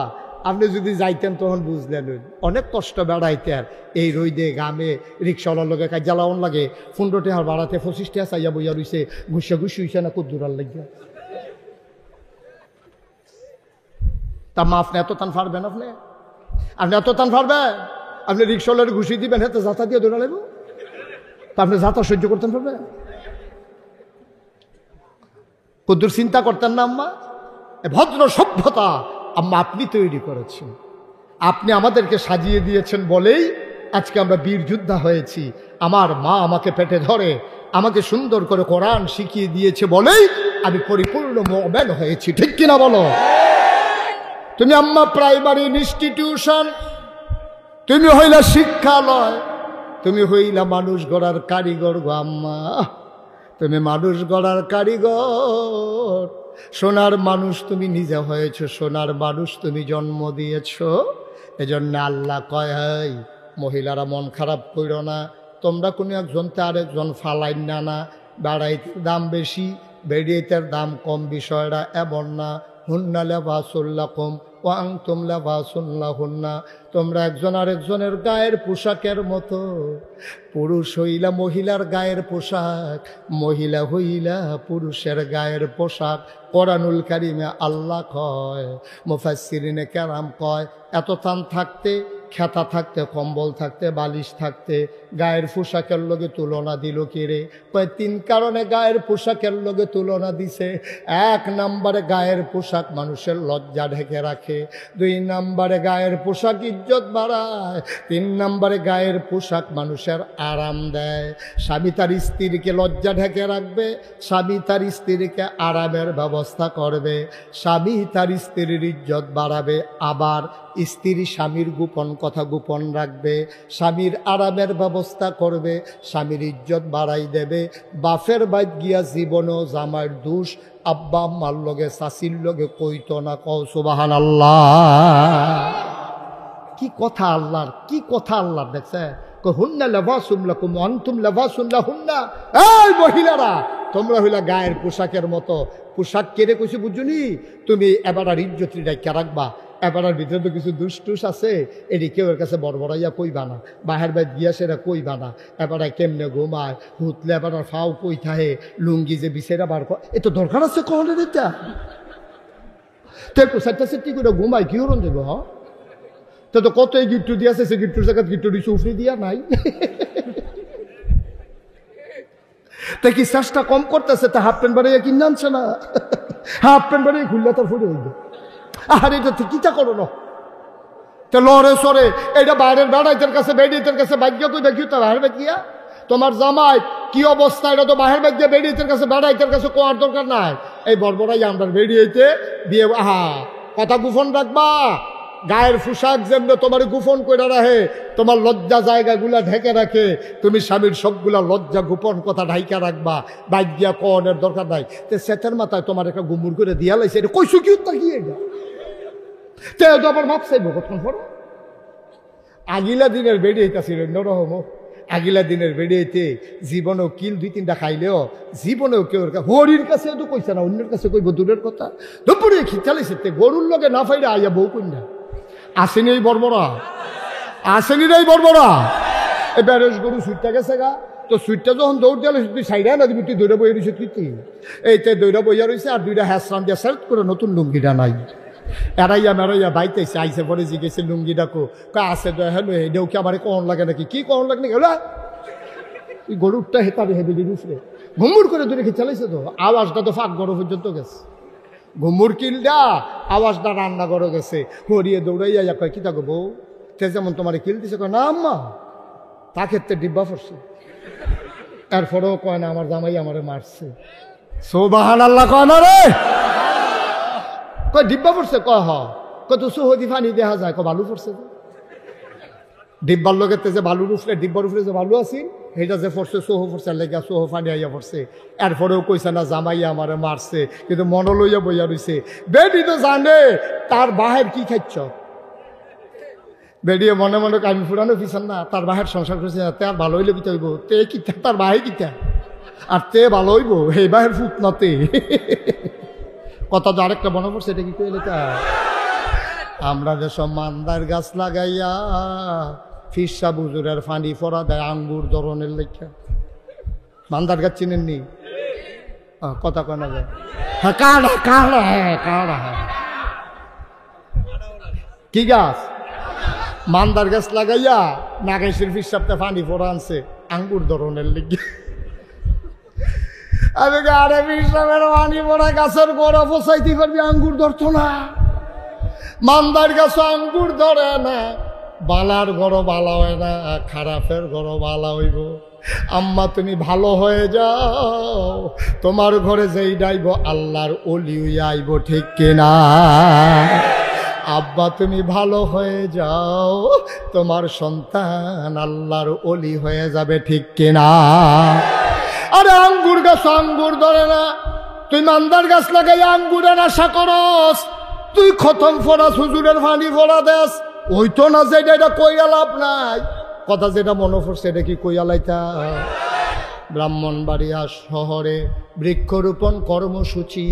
Speaker 1: আপনি যদি যাইতেন তখন বুঝলেন অনেক কষ্ট বেড়াইতেন, এই রইদে গামে রিক্সাওয়ালার লোকে কাজ জ্বালাওন লাগে, 15 টাকা বাড়াতে 25 টাকা চাইয়া বইয়া রইছে, ঘুষে ঘুষি হইছে না কুদ্দুরার লাগিয়া। তা মা আপনি এত টান পারবেন? আপনি এত টান পারবেন? আপনি রিক্সাওয়ালার ঘুষি দিবেন, হাতে যাতা দিয়ে দৌড়া লাগবে, তা আপনি যাতা সহ্য করতেন পারবেন? কুদ্দুর চিন্তা করতেন না আম্মা? ভদ্র সভ্যতা আম্মা আপনি তৈরি করেছেন, আপনি আমাদেরকে সাজিয়ে দিয়েছেন বলেই আজকে আমরা বীর যোদ্ধা হয়েছি। আমার মা আমাকে পেটে ধরে আমাকে সুন্দর করে কোরআন শিখিয়ে দিয়েছে বলেই আমি পরিপূর্ণ মুমিন হয়েছি, ঠিক কিনা বলো? তুমি আম্মা প্রাইমারি ইনস্টিটিউশন, তুমি হইলা শিক্ষালয়, তুমি হইলা মানুষ গড়ার কারিগর গো আম্মা, তুমি মানুষ গড়ার কারিগর। সোনার মানুষ তুমি নিজে হয়েছ, সোনার মানুষ তুমি জন্ম দিয়েছ। এজন্য আল্লাহ কয় মহিলারা মন খারাপ করো না, তোমরা কোনো একজনতে আরেকজন ফালাইন না, বেড়াইতের দাম বেশি, বেড়িয়েতের দাম কম, বিষয়টা এমন না। হুন্না লিবাসুল্লাকুম ওয়া আনতুম লিবাসুল লাহুন্না, তোমরা একজন আরেকজনের গায়ের পোশাকের মতো। পুরুষ হইলা মহিলার গায়ের পোশাক, মহিলা হইলা পুরুষের গায়ের পোশাক। কোরআনুল কারিমে আল্লাহ কয়, মুফাসসিরিনে কেরাম কয়, এত টান থাকতে, খেতা থাকতে, কম্বল থাকতে, বালিশ থাকতে, গায়ের পোশাকের লগে তুলনা দিল কে রে? কয় তিন কারণে গায়ের পোশাকের লগে তুলনা দিছে। এক নম্বরে গায়ের পোশাক মানুষের লজ্জা ঢেকে রাখে, দুই নম্বরে গায়ের পোশাক ইজ্জত বাড়ায়, তিন নম্বরে গায়ের পোশাক মানুষের আরাম দেয়। স্বামী তার স্ত্রীকে লজ্জা ঢেকে রাখবে, স্বামী তার স্ত্রীকে আরামের ব্যবস্থা করবে, স্বামী তার স্ত্রীর ইজ্জত বাড়াবে, আবার স্ত্রী স্বামীর গোপন কথা গোপন রাখবে, স্বামীর আরামের ব্যবস্থা করবে, স্বামীর ইজ্জত বাড়াই দেবে। বাপের বাইত গিয়া জীবনেও জামাইয়ের দোষ আব্বা আম্মার লগে শাশির লগে কইতো না। কও সুবহানাল্লাহ। কি কথা আল্লাহর, কি কথা আল্লাহর! দেখছে হুন্না লিবাসুম লাকুম ওয়া আনতুম লিবাসুন লাহুন্না। এই মহিলারা, তোমরা হইলা গায়ের পোশাকের মতো। পোশাক কেড়ে কইছে বুঝুনি? তুমি এবার আর ইজ্জত রেখে রাখবা। এবার ভিতরে তো কিছু দুষ্টুস আছে, এটি কেউ এর কাছে বড়বড়াইয়া কইবা না, বাহের বাইর গিয়া সেটা কইবা না। এবার কেমনে ঘুমায়, হুতলে এবার ফাও কই থাহে, লুঙ্গি যে বিছেরা বার কর, এ তো দরকার আছে কহলে দিতা। তো একটু সাইটটা সেটটি করে ঘুমায় কি হরণ দেবো? হ্যাঁ, তো কত এই গিট্টু দিয়েছে, সে গিট্টুর জায়গা গিট্টু দিচ্ছে উফরি দিয়া নাই। তাই কি চেষ্টা কম করতেছে? তা হাফ প্যান্ট বাড়িয়ে কিনে আনছে না, হাফ প্যান্ট বাড়িয়ে খুললে তার ফুটে হইবে। আর এটা কিটা করো না তো লড়ে সরে, এটা বাইরের বেড়াইতের কাছে বেড়িয়েতের কাছে ভাগ্য কই দেখিও তা বাহির বাগিয়া তোমার জামাই কি অবস্থা, এটা তো বাহির বাগিয়া বেড়িয়েতের কাছে বেড়াইতের কাছে কোয়ার দরকার নাই। এই বড়বড়াই আমরা বেড়িয়েতে বিয়ে, আহা কথা গোপন রাখবা। গায়ের পোশাক যেমন তোমার গোপন করে রাখে, তোমার লজ্জা জায়গাগুলা ঢেকে রাখে, তুমি স্বামীর সবগুলা লজ্জা গোপন কথা ঢাইকা রাখবা। বাইক গিয়া কনের দরকার নাই। তো সেটার মাথায় তোমার একটা গুমুর করে দিয়া লাইছে, এটা কইসু কি উত্তর কি? এটা তো আবার মাপ চাইব কতক্ষণ পর। আগিলা দিনের বেড়িয়েছিল অন্যরকম। আগিলা দিনের বেড়িয়েতে জীবনেও কিল দুই তিনটা খাইলেও জীবনেও কেউ হরির কাছে তো কইছে না, অন্যের কাছে কইব দূরের কথা। দুপুরে খিচালিছে গরুর লগে না ফাইলে আইয়া বউ কন্যা আসেনি। এই বর্বরা আসেনি রে, বর্বরা এই ব্যারেজ গরু সুইটটা গেছে গা। তো সুইটটা যখন দৌড় দিলে তুই সাইডা না দিবি, তুই দৌড়া বইয়া রয়েছে তুই এইতে দৌড়া বইয়া রয়েছে। আর দুইটা হ্যাসরান দিয়া সার্চ করে নতুন লুঙ্গিটা নাই, এড়াইয়া মেরাইয়া বাইতেছে। আইসে পরে জিজ্ঞেসে লুঙ্গি ডাকো, আছে হ্যালো এটাও কি আমার কখন লাগে নাকি? কি কখন লাগে নাকি? ওই গরুরটা হেতাবে হেবিলি রুফরে ঘুমুর করে দূরে খেয়ে চালাইছে। তো আওয়াজটা তো ফাঁক গড় পর্যন্ত গেছে, ঘুমুর কিলটা আওয়াজটা রান্না গড়ে গেছে। হরিয়ে দৌড়াইয়া কয় কি থাকো বউ, তে যেমন তোমার কিল দিছে। কয় না আম্মা, তা ক্ষেত্রে ডিব্বা পড়ছে। তারপরেও কয় না আমার জামাই আমারে মারছে। সুবহানাল্লাহ কয় না রে? কয় ডিব্বা পড়ছে? কয় হ। কত সুহদি ফানি দেখা যায়, কয় বালু পড়ছে। ডিব্বার লোকের যে বালুর উফরে, ডিব্বার উপরে যে বালু আছিল সেটা যে পড়ছে সোহ পড়ছে লেগা, সোহ ফানি আইয়া পড়ছে। এরপরেও কইছে না জামাইয়া আমারে মারছে, কিন্তু মন লইয়া বইয়া রইছে। বেডি তো জানে তার বাহের কি খাইছ। বেডিয়ে মনে মনে আমি ফুরানো পিছন না, তার বাহের সংসার করছে না, তে আর ভালো হইলে কিতা হইব? তে কিতা তার বাহে কিতা, আর তে ভালো হইব এই বাহের ফুট না তে। কথা তো আরেকটা মনে পড়ছে, এটা কি কইলে তা আমরা যেসব মান্দার গাছ লাগাইয়া ফিরসা বুজুরের ফানি ফরা দেয় আঙ্গুর ধরনের লেখা। মান্দার গাছ চিনেননি? কথা কনা যায়। হ্যাঁ কাড়া কাড়া, হ্যাঁ কাড়া। হ্যাঁ কি গাছ? মান্দার গাছ লাগাইয়া নাগেশের ফিরসাবটা ফানি ফরা আনছে আঙ্গুর ধরনের লেখা। আমি আরে ফিরসাবের ফানি ফরা গাছের গোড়া ফসাইতে পারবি, আঙ্গুর ধরতো না। মান্দার গাছ আঙ্গুর ধরে না, বালার গড় বালা হয় না, খারাপের গড় বালা হইব। আম্মা তুমি ভালো হয়ে যাও, তোমার ঘরে যেই ডাইব আল্লাহর ওলি আইব, ঠিক কিনা? আব্বা তুমি ভালো হয়ে যাও, তোমার সন্তান আল্লাহর ওলি হয়ে যাবে, ঠিক কিনা? আরে আঙ্গুর গাছ আঙ্গুর ধরে না, তুই মান্দার গাছ লাগাই আঙ্গুরের আশা করস, তুই খতম ফোড়া হুজুরের ফানি ফোড়া দেস। ওই তো না যেটা, এটা কইয়া লাভ নাই। কথা যেটা মনে পড়ছে এটা কি কইয়া লাইতা? ব্রাহ্মণবাড়িয়া শহরে বৃক্ষরোপণ কর্মসূচি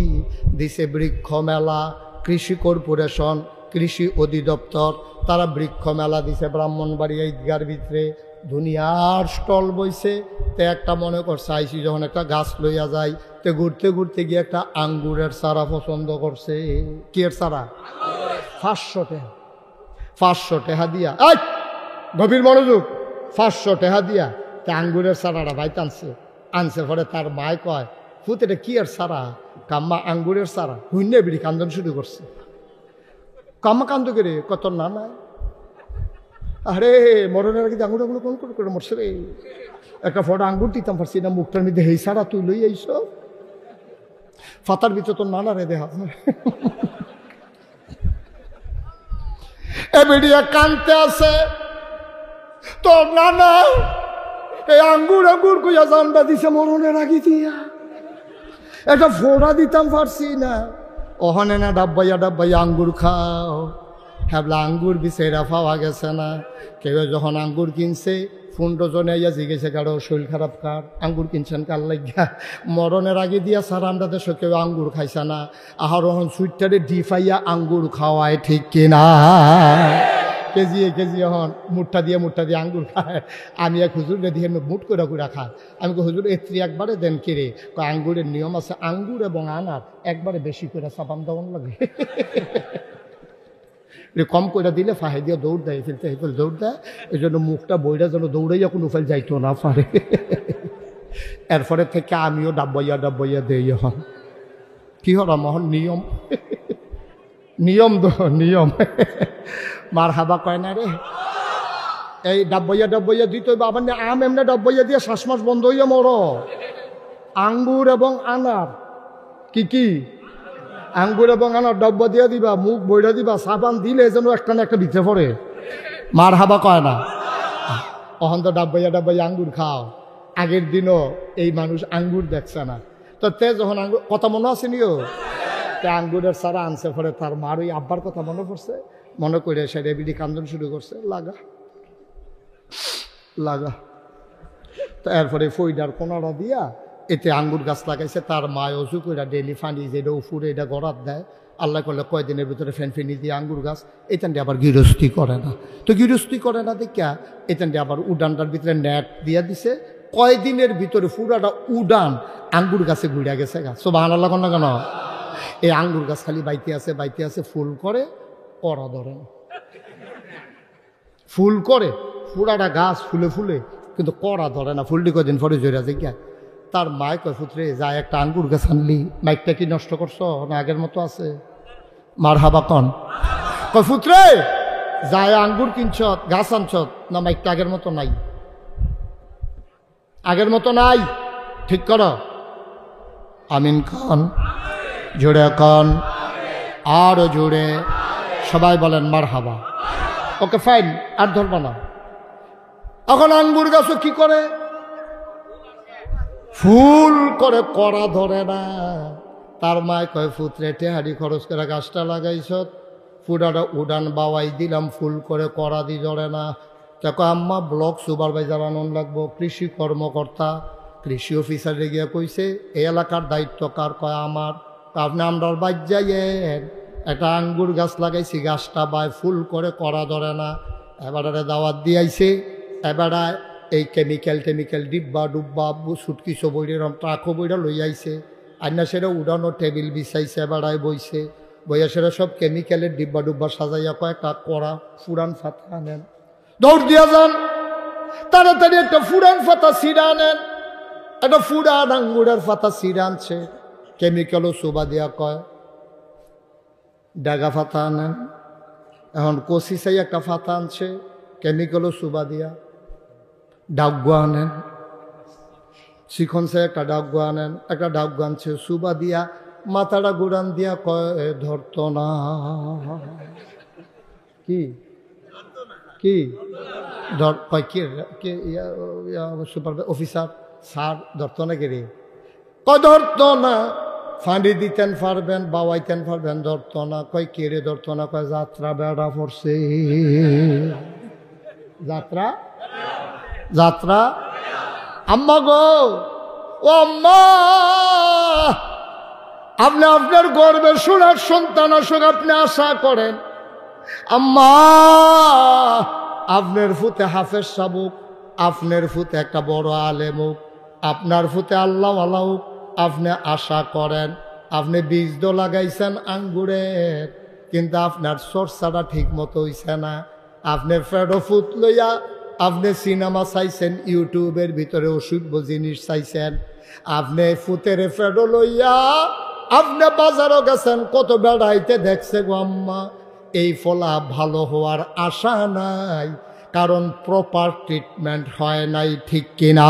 Speaker 1: দিছে, বৃক্ষ মেলা। কৃষি কর্পোরেশন, কৃষি অধিদপ্তর তারা বৃক্ষ মেলা দিছে ব্রাহ্মণবাড়িয়া ঈদগার ভিতরে। দুনিয়ার স্টল বইছে। তে একটা মনে করছে আইসি যখন একটা গাছ লইয়া যায়, তে ঘুরতে ঘুরতে গিয়ে একটা আঙ্গুরের চারা পছন্দ করছে। কি এর চারা? 500 টাকা। 500 টাকা দিয়া, গভীর মনোযোগ, 500 টাকা দিয়া তা আঙ্গুরের সারাটা ভাই আনছে পরে তার মায় কয় ফুত এটা কি আর সারা কাম্মা আঙ্গুরের সারা হুইনে বিড়ি কান্দন শুরু করছে। কাম্মা কান্দ করে কত না নাই আরে মরণের আগে আঙ্গুর আঙ্গুর কোন করে মরছে রে, একটা ফটো আঙ্গুর দিতাম পারছি না মুখটার মধ্যে হেই সারা তুই লই আইস ফাতার ভিতর তোর নানা রে দেখা এ বেড়িয়া কানতে আছে তোর নানা এই আঙ্গুর আঙ্গুর কইয়া জানটা দিছে মরণের আগে দিয়া একটা ফোড়া দিতাম পারছি না। ওখানে না ডাব্বাইয়া আঙ্গুর খাও হ্যাবলা আঙ্গুর বিছেরা পাওয়া গেছে না। কেউ যখন আঙ্গুর কিনছে ফোন ডজনে আইয়া জিজ্ঞেসে কারো শরীর খারাপ কার আঙ্গুর কিনছেন কার লাগিয়া মরণের আগে দিয়া সারা আমরা দেশে কেউ আঙ্গুর খাইছে না। আহার ওহন সুইটারে ডিফাইয়া আঙ্গুর খাওয়ায় ঠিক কিনা কেজি এখন মুঠটা দিয়ে আঙ্গুর খায়। আমি এক হুজুরে দিয়ে মুঠ করে খায়। আমি হুজুর এত্রি একবারে দেন কিরে আঙ্গুরের নিয়ম আছে আঙ্গুর এবং আনার একবারে বেশি করে চাপান দেওয়ান লাগে কম করে দিলে ফাহে দিয়ে দৌড় দেয় ফেলতে ফেল দৌড় দেয় এই জন্য মুখটা বইটা যেন দৌড়াইয়া কোনো ফেল যাইতো না পারে। এরপরে থেকে আমিও ডাব্বাইয়া দেই এখন কি হল মহন নিয়ম নিয়ম মার হাবা কয় না রে এই ডাব্বাইয়া দিতে হইবে আবার আম এমনি ডাব্বাইয়া দিয়ে শ্বাসমাস বন্ধ হইয়া মর। আঙ্গুর এবং আনার কি আঙ্গুর এবং আনার ডাব্বা দিয়া দিবা মুখ বইটা দিবা সাবান দিলে যেন একটা না একটা ভিতরে পড়ে। মার হাবা কয় না অহন তো ডাব্বাইয়া আঙ্গুর খাও। আগের দিনও এই মানুষ আঙ্গুর দেখছে না তো তে যখন আঙ্গুর কথা মনে আছে নিও তে আঙ্গুরের সারা আনছে পরে তার মার ওই আব্বার কথা মনে পড়ছে মনে করে সে রেবিডি কান্দন শুরু করছে লাগা তো এরপরে ফইডার কোনারা দিয়া এতে আঙ্গুর গাছ লাগাইছে। তার মায় অজু করে ডেলি ফানি যেটা উফুরে এটা গড়াত দেয় আল্লাহ করলে কয়দিনের ভিতরে ফেনফেনি দিয়ে আঙ্গুর গাছ এখান দিয়ে আবার গৃহস্থী করে না। তো গৃহস্থী করে না দেখা এখান দিয়ে আবার উডানটার ভিতরে নেট দিয়া দিছে। কয়দিনের ভিতরে পুরাটা উডান আঙ্গুর গাছে ঘুরে গেছে গাছ সুবহানাল্লাহ না কেন। এই আঙ্গুর গাছ খালি বাইতে আছে ফুল করে করা ধরে না ফুল করে পুরাটা গাছ ফুলে কিন্তু করা ধরে না ফুলটি কদিন পরে জড়া যায়। তার মায় কয় পুত্রে যায় একটা আঙ্গুর গাছ আনলি মাইকটা কি নষ্ট করছো না আগের মতো আছে। মার হাবা কন কয় পুত্রে যায় আঙ্গুর কিনছ গাছ আনছ না মাইকটা আগের মতো নাই ঠিক করো। আমিন খান জোরে কন আরো জোরে সবাই বলেন মার হাবা। ওকে ফাইন আর ধরবো না। এখন আঙ্গুর গাছও কি করে ফুল করে করা ধরে না। তার মায় কয় পুত্রে টেহারি খরচ করে গাছটা লাগাইছ পুরাটা উডান বাওয়াই দিলাম ফুল করে করা দি ধরে না। দেখো আম্মা ব্লক সুপারভাইজার আনন্দ লাগবো কৃষি কর্মকর্তা কৃষি অফিসারে গিয়ে কইছে এই এলাকার দায়িত্ব কার কয় আমার। আপনি আমরা বাইর যাইয়েন একটা আঙ্গুর গাছ লাগাইছি গাছটা বাই ফুল করে করা ধরে না। এবারে দাওয়াত দিয়াইছে এবারে এই কেমিক্যাল ডিব্বা ডুব্বা সুটকিসো বইয়ের ট্রাকও বইটা লই আইছে আইনা সেটা উড়ানো টেবিল বিছাইছে বেড়ায় বইছে বইয়া সেটা সব কেমিক্যালের ডিব্বা ডুব্বা সাজাইয়া কয়েকটা করা ফুরান ফাতা আনেন দৌড় দিয়া যান তাড়াতাড়ি একটা ফুরান ফাতা সিরা আনেন। একটা ফুরান আঙ্গুরের ফাতা সিরা আনছে কেমিক্যালও শোভা দিয়া কয় ডাগা ফাতা আনেন। এখন কষি চাই একটা ফাতা আনছে কেমিক্যালও শোভা দিয়া ডাকগুয়া আনেন। শিখন চাই একটা ডাকগুয়া আনেন একটা ডাকগুয়া আনছে সুবা দিয়া মাথাটা গুড়ান দিয়া কয় ধরত না কি ধর কয় কে সুপার অফিসার স্যার ধরত না কে রে কয় ধরত না ফাঁড়ি দিতেন পারবেন বাওয়াইতেন পারবেন ধরত না কয় কে রে ধরত না কয় যাত্রা বেড়া পড়ছে যাত্রা আম্মা গো ও আম্মা আপনি আপনার গর্বের সোনার সন্তান আসুক আপনি আশা করেন আম্মা আপনার ফুতে হাফেজ সাবুক আপনার ফুতে একটা বড় আলেম হোক আপনার ফুতে আল্লাহ আল্লাহ হোক আপনি আশা করেন। আপনি বীজ তো লাগাইছেন আঙ্গুরের কিন্তু আপনার চর্চাটা ঠিক মতো হইছে না। আপনি ফেডো ফুট লইয়া আপনি সিনেমা চাইছেন, ইউটিউবের ভিতরে অসভ্য জিনিস চাইছেন, আপনি ফুতের ফেডো লইয়া আপনি বাজারও গেছেন, কত বেড়াইতে দেখছে গো আম্মা, এই ফলা ভালো হওয়ার আশা নাই, কারণ প্রপার ট্রিটমেন্ট হয় নাই, ঠিক কিনা?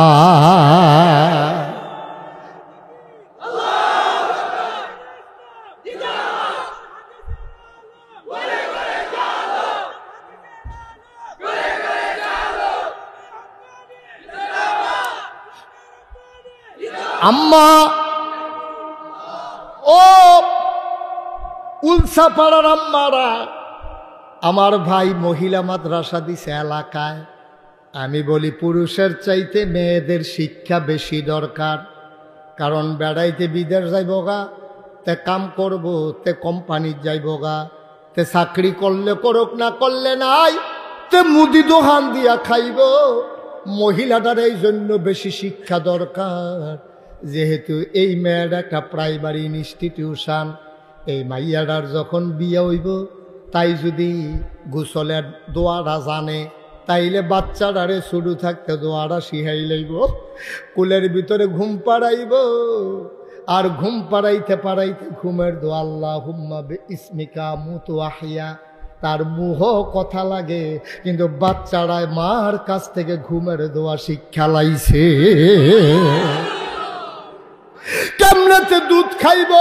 Speaker 1: আম্মা ও উলসাপাড়ার আম্মারা, আমার ভাই মহিলা মাদ্রাসা দিছে এলাকায়, আমি বলি পুরুষের চাইতে মেয়েদের শিক্ষা বেশি দরকার, কারণ বেড়াইতে বিদেশ যাইব গা, তে কাম করব, তে কোম্পানির যাইব গা, তে চাকরি করলে করুক, না করলে নাই, তে মুদি দোকান দিয়া খাইব। মহিলাটার এই জন্য বেশি শিক্ষা দরকার, যেহেতু এই মেয়ের একটা প্রাইমারি ইনস্টিটিউশন, এই মাইয়াটার যখন বিয়ে হইব, তাই যদি গোসলের দোয়াটা জানে, তাইলে বাচ্চাটারে শুরু থাকতে দোয়াটা শিখাই লইব, কুলের ভিতরে ঘুম পাড়াইব, আর ঘুম পাড়াইতে পাড়াইতে ঘুমের দোয়া আল্লাহুম্মা বিইসমিকা মুতু আহিয়া, তার মুহ কথা লাগে, কিন্তু বাচ্চারায় মার কাছ থেকে ঘুমের দোয়া শিক্ষা লাইছে। কেমনেতে দুধ খাইব,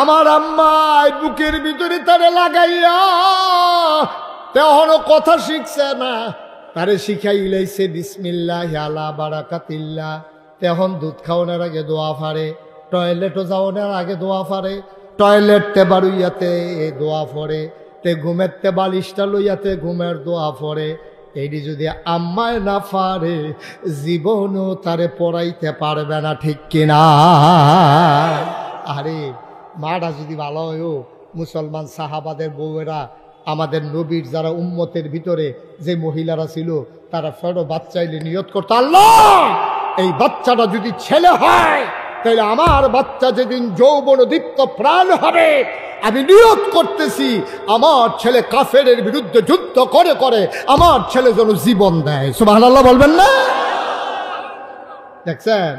Speaker 1: আমার আম্মায় বুকের ভিতরে তারে লাগাইয়া, তেহনো কথা শিখছে না, তারে শিখাই লাইছে বিসমিল্লাহ আলা বারাকাতিল্লাহ। তেহন দুধ খাওয়ানোর আগে দোয়া ফারে, টয়লেটও যাওয়ানোর আগে দোয়া ফারে, টয়লেটতে বাড়ুইয়াতে দোয়া ফরে, তে ঘুমেরতে বালিশটা লইয়াতে ঘুমের দোয়া ফরে। এইটি যদি আম্মায় না পারে, জীবনও তারে পড়াইতে পারবে না, ঠিক কিনা? আরে মাটা যদি ভালো হয়েও, মুসলমান সাহাবাদের বউয়েরা, আমাদের নবীর যারা উম্মতের ভিতরে যে মহিলারা ছিল, তারা ফেরো বাচ্চাইলে নিয়ত করতো, আল্লাহ এই বাচ্চাটা যদি ছেলে হয়, তাহলে আমার বাচ্চা যেদিন যৌবন দীপ্ত প্রাণ হবে, আমি নিয়ত করতেছি আমার ছেলে কাফেরের বিরুদ্ধে যুদ্ধ করে করে আমার ছেলে যেন জীবন দেয়। সুবহানাল্লাহ বলবেন না? দেখছেন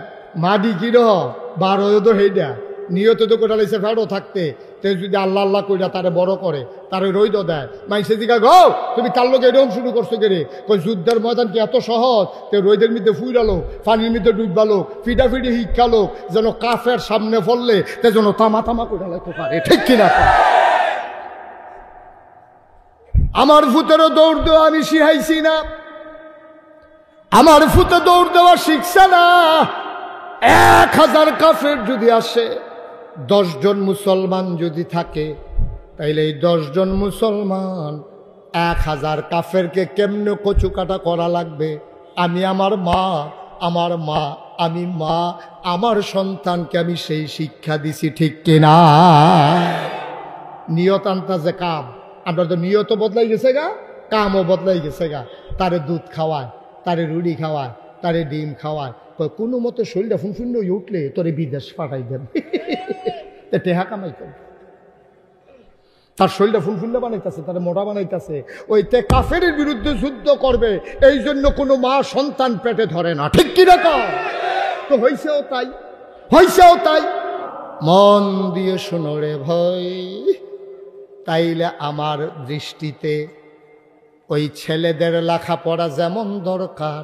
Speaker 1: মাডি কিরহ বার হয়ে তো হেইডা নিয়ত তো কোটা লাইছে ফেরো থাকতে, তে যদি আল্লাহ আল্লাহ কইরা তারে বড় করে, তারে রইদ দেয়, মাইসে দিকা গো তুমি তার লোক এরকম শুরু করছো কেরে, কই যুদ্ধের ময়দান কি এত সহজ? তে রইদের মধ্যে ফুইরালো, পানির মধ্যে ডুববালো, ফিডাফিডি শিক্ষালো, যেন কাফের সামনে পড়লে তে যেন তামা তামা কইরা লাইতে পারে, ঠিক কিনা? আমার ফুতেরও দৌড় দেওয়া আমি শিখাইছি না, আমার ফুতে দৌড় দেওয়া শিখছে না। 1000 কাফের যদি আসে, 10 জন মুসলমান যদি থাকে, তাইলে এই 10 জন মুসলমান 1000 কাফেরকে কেমনে কচু কাটা করা লাগবে, আমি আমার মা, আমি মা, আমার সন্তানকে আমি সেই শিক্ষা দিছি, ঠিক কিনা? নিয়ত আনতা যে কাম, আমরা তো নিয়ত বদলাই গেছে গা, কামও বদলাই গেছে গা। তারে দুধ খাওয়ায়, তারে রুটি খাওয়ায়, তারে ডিম খাওয়ায়, কোনো মতে শরীরটা ফুনফুন্ন উঠলে তোরে বিদেশ পাঠাই দেন, টেহা কামাই করবে। তার শরীরটা ফুলফুল্লা বানাইতেছে, তার মোটা বানাইতেছে, ওই তে কাফের বিরুদ্ধে যুদ্ধ করবে, এই জন্য কোনো মা সন্তান পেটে ধরে না, ঠিক কি রকম? তো হইছেও তাই, হইছেও তাই। মন দিয়ে শোনো রে ভাই, তাইলে আমার দৃষ্টিতে ওই ছেলেদের লেখাপড়া যেমন দরকার,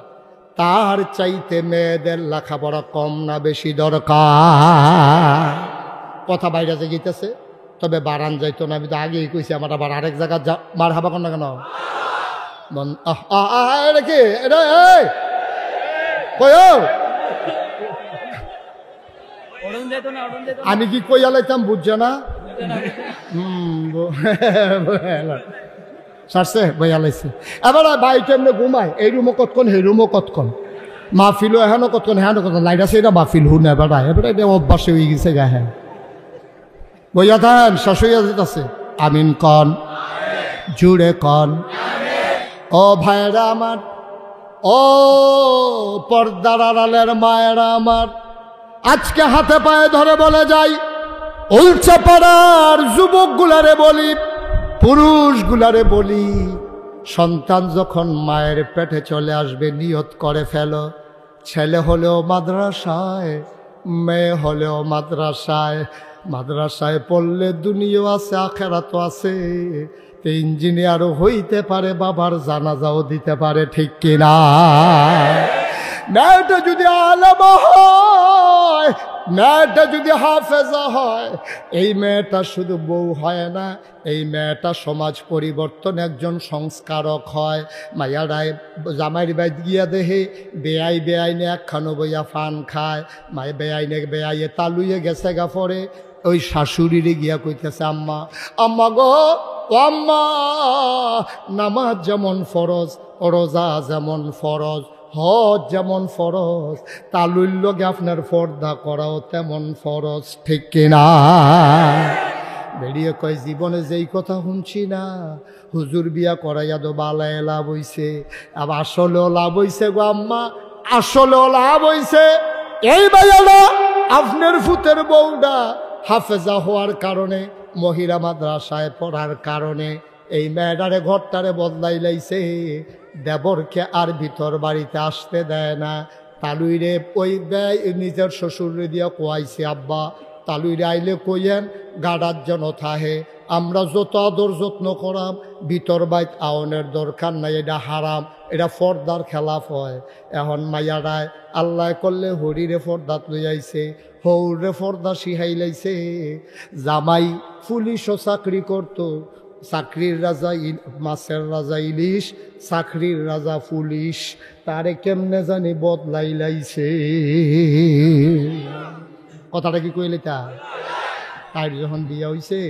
Speaker 1: তার চাইতে মেয়েদের লেখাপড়া কম না বেশি দরকার? কথা বাইরে যে গিতেছে, তবে বারান যাইতো না, আমি তো আগেই কইছি, আমার আবার আরেক জায়গা মার হাবা কর না কেন? রেখে আমি কি কইয়া লাইতাম, বুঝছে না? সারছে বইয়া লাইছে। এবার বাড়িতে এমনি ঘুমায়, এই রুমও কতক্ষণ, সেই রুমও কতক্ষণ, মাহফিলও এখানো কতক্ষণ, হ্যাঁ কতক্ষণ, লাইট আছে এটা মাহফিল হুন, এবার এটা অভ্যাসে হয়ে গেছে গা। হ্যাঁ বইয়া থাকেন, শেষ হইয়া যেতেছে। আমিন কন, জুড়ে কন। ও ভাইরা আমার, ও পর্দার আড়ালের মায়েরা আমার, আজকে হাতে পায়ে ধরে বলে যাই, উলচাপাড়ার যুবক গুলারে বলি, পুরুষ গুলারে বলি, সন্তান যখন মায়ের পেটে চলে আসবে নিয়ত করে ফেলো, ছেলে হলেও মাদ্রাসায়, মেয়ে হলেও মাদ্রাসায়। মাদ্রাসায় পড়লে দুনিয়াও আছে, আখেরাতও আছে। ইঞ্জিনিয়ারও হইতে পারে, বাবার জানাজাও দিতে পারে, ঠিক কিনা? মেয়েটা যদি আলেমা হয়, মেয়েটা যদি হাফেজা হয়, এই মেয়েটা শুধু বউ হয় না, এই মেয়েটা সমাজ পরিবর্তন একজন সংস্কারক হয়। মায়ারায় জামাইর বাইত গিয়া দেহে বেআইনে একখানো বইয়া ফান খায়, মায় বেআইয়ে তালুয়ে গেছে গা পরে ওই শাশুড়িরে গিয়া কইতেছে, আম্মা আম্মা গো ও আম্মা, নামাজ যেমন ফরজ, রোজা যেমন ফরজ, হজ যেমন ফরজ, তালুর লগে আপনার পর্দা করাও তেমন ফরজ, ঠিক কিনা? বেরিয়ে কয়, জীবনে যেই কথা শুনছি না, হুজুর বিয়া করাইয়া তো বালায় লাভ হইছে, আবার আসলেও লাভ হইছে গো আম্মা, আসলেও লাভ হইছে। এই ভাইয়াটা আপনার ফুতের বউটা হাফেজা হওয়ার কারণে, মহিলা মাদ্রাসায় পড়ার কারণে এই মেয়েটারে ঘরটারে বদলাই লাইছে। দেবরকে আর ভিতর বাড়িতে আসতে দেয় না। তালুইরে ওই দেয় নিজের শ্বশুরে দিয়া কোয়াইছে, আব্বা তালুইরে আইলে কইয়েন গাডার যেন থাহে, আমরা যত আদর যত্ন করাম ভিতর বাইত আওনের দরকার নাই, এটা হারাম, এটা ফর্দার খেলাফ হয়। এখন মাইয়ারায় আল্লাহ করলে হরিরে ফর্দাত লই আইছে, হৌরে ফর্দা শিহাই লাইছে। জামাই পুলিশও চাকরি করতো, চাকরির রাজা মাছের রাজা ইলিশ, চাকরির রাজা পুলিশ, তারে কেমনে জানি বদলাই লাইছে। কথাটা কি কইলে তাই যখন বিয়া হইছে,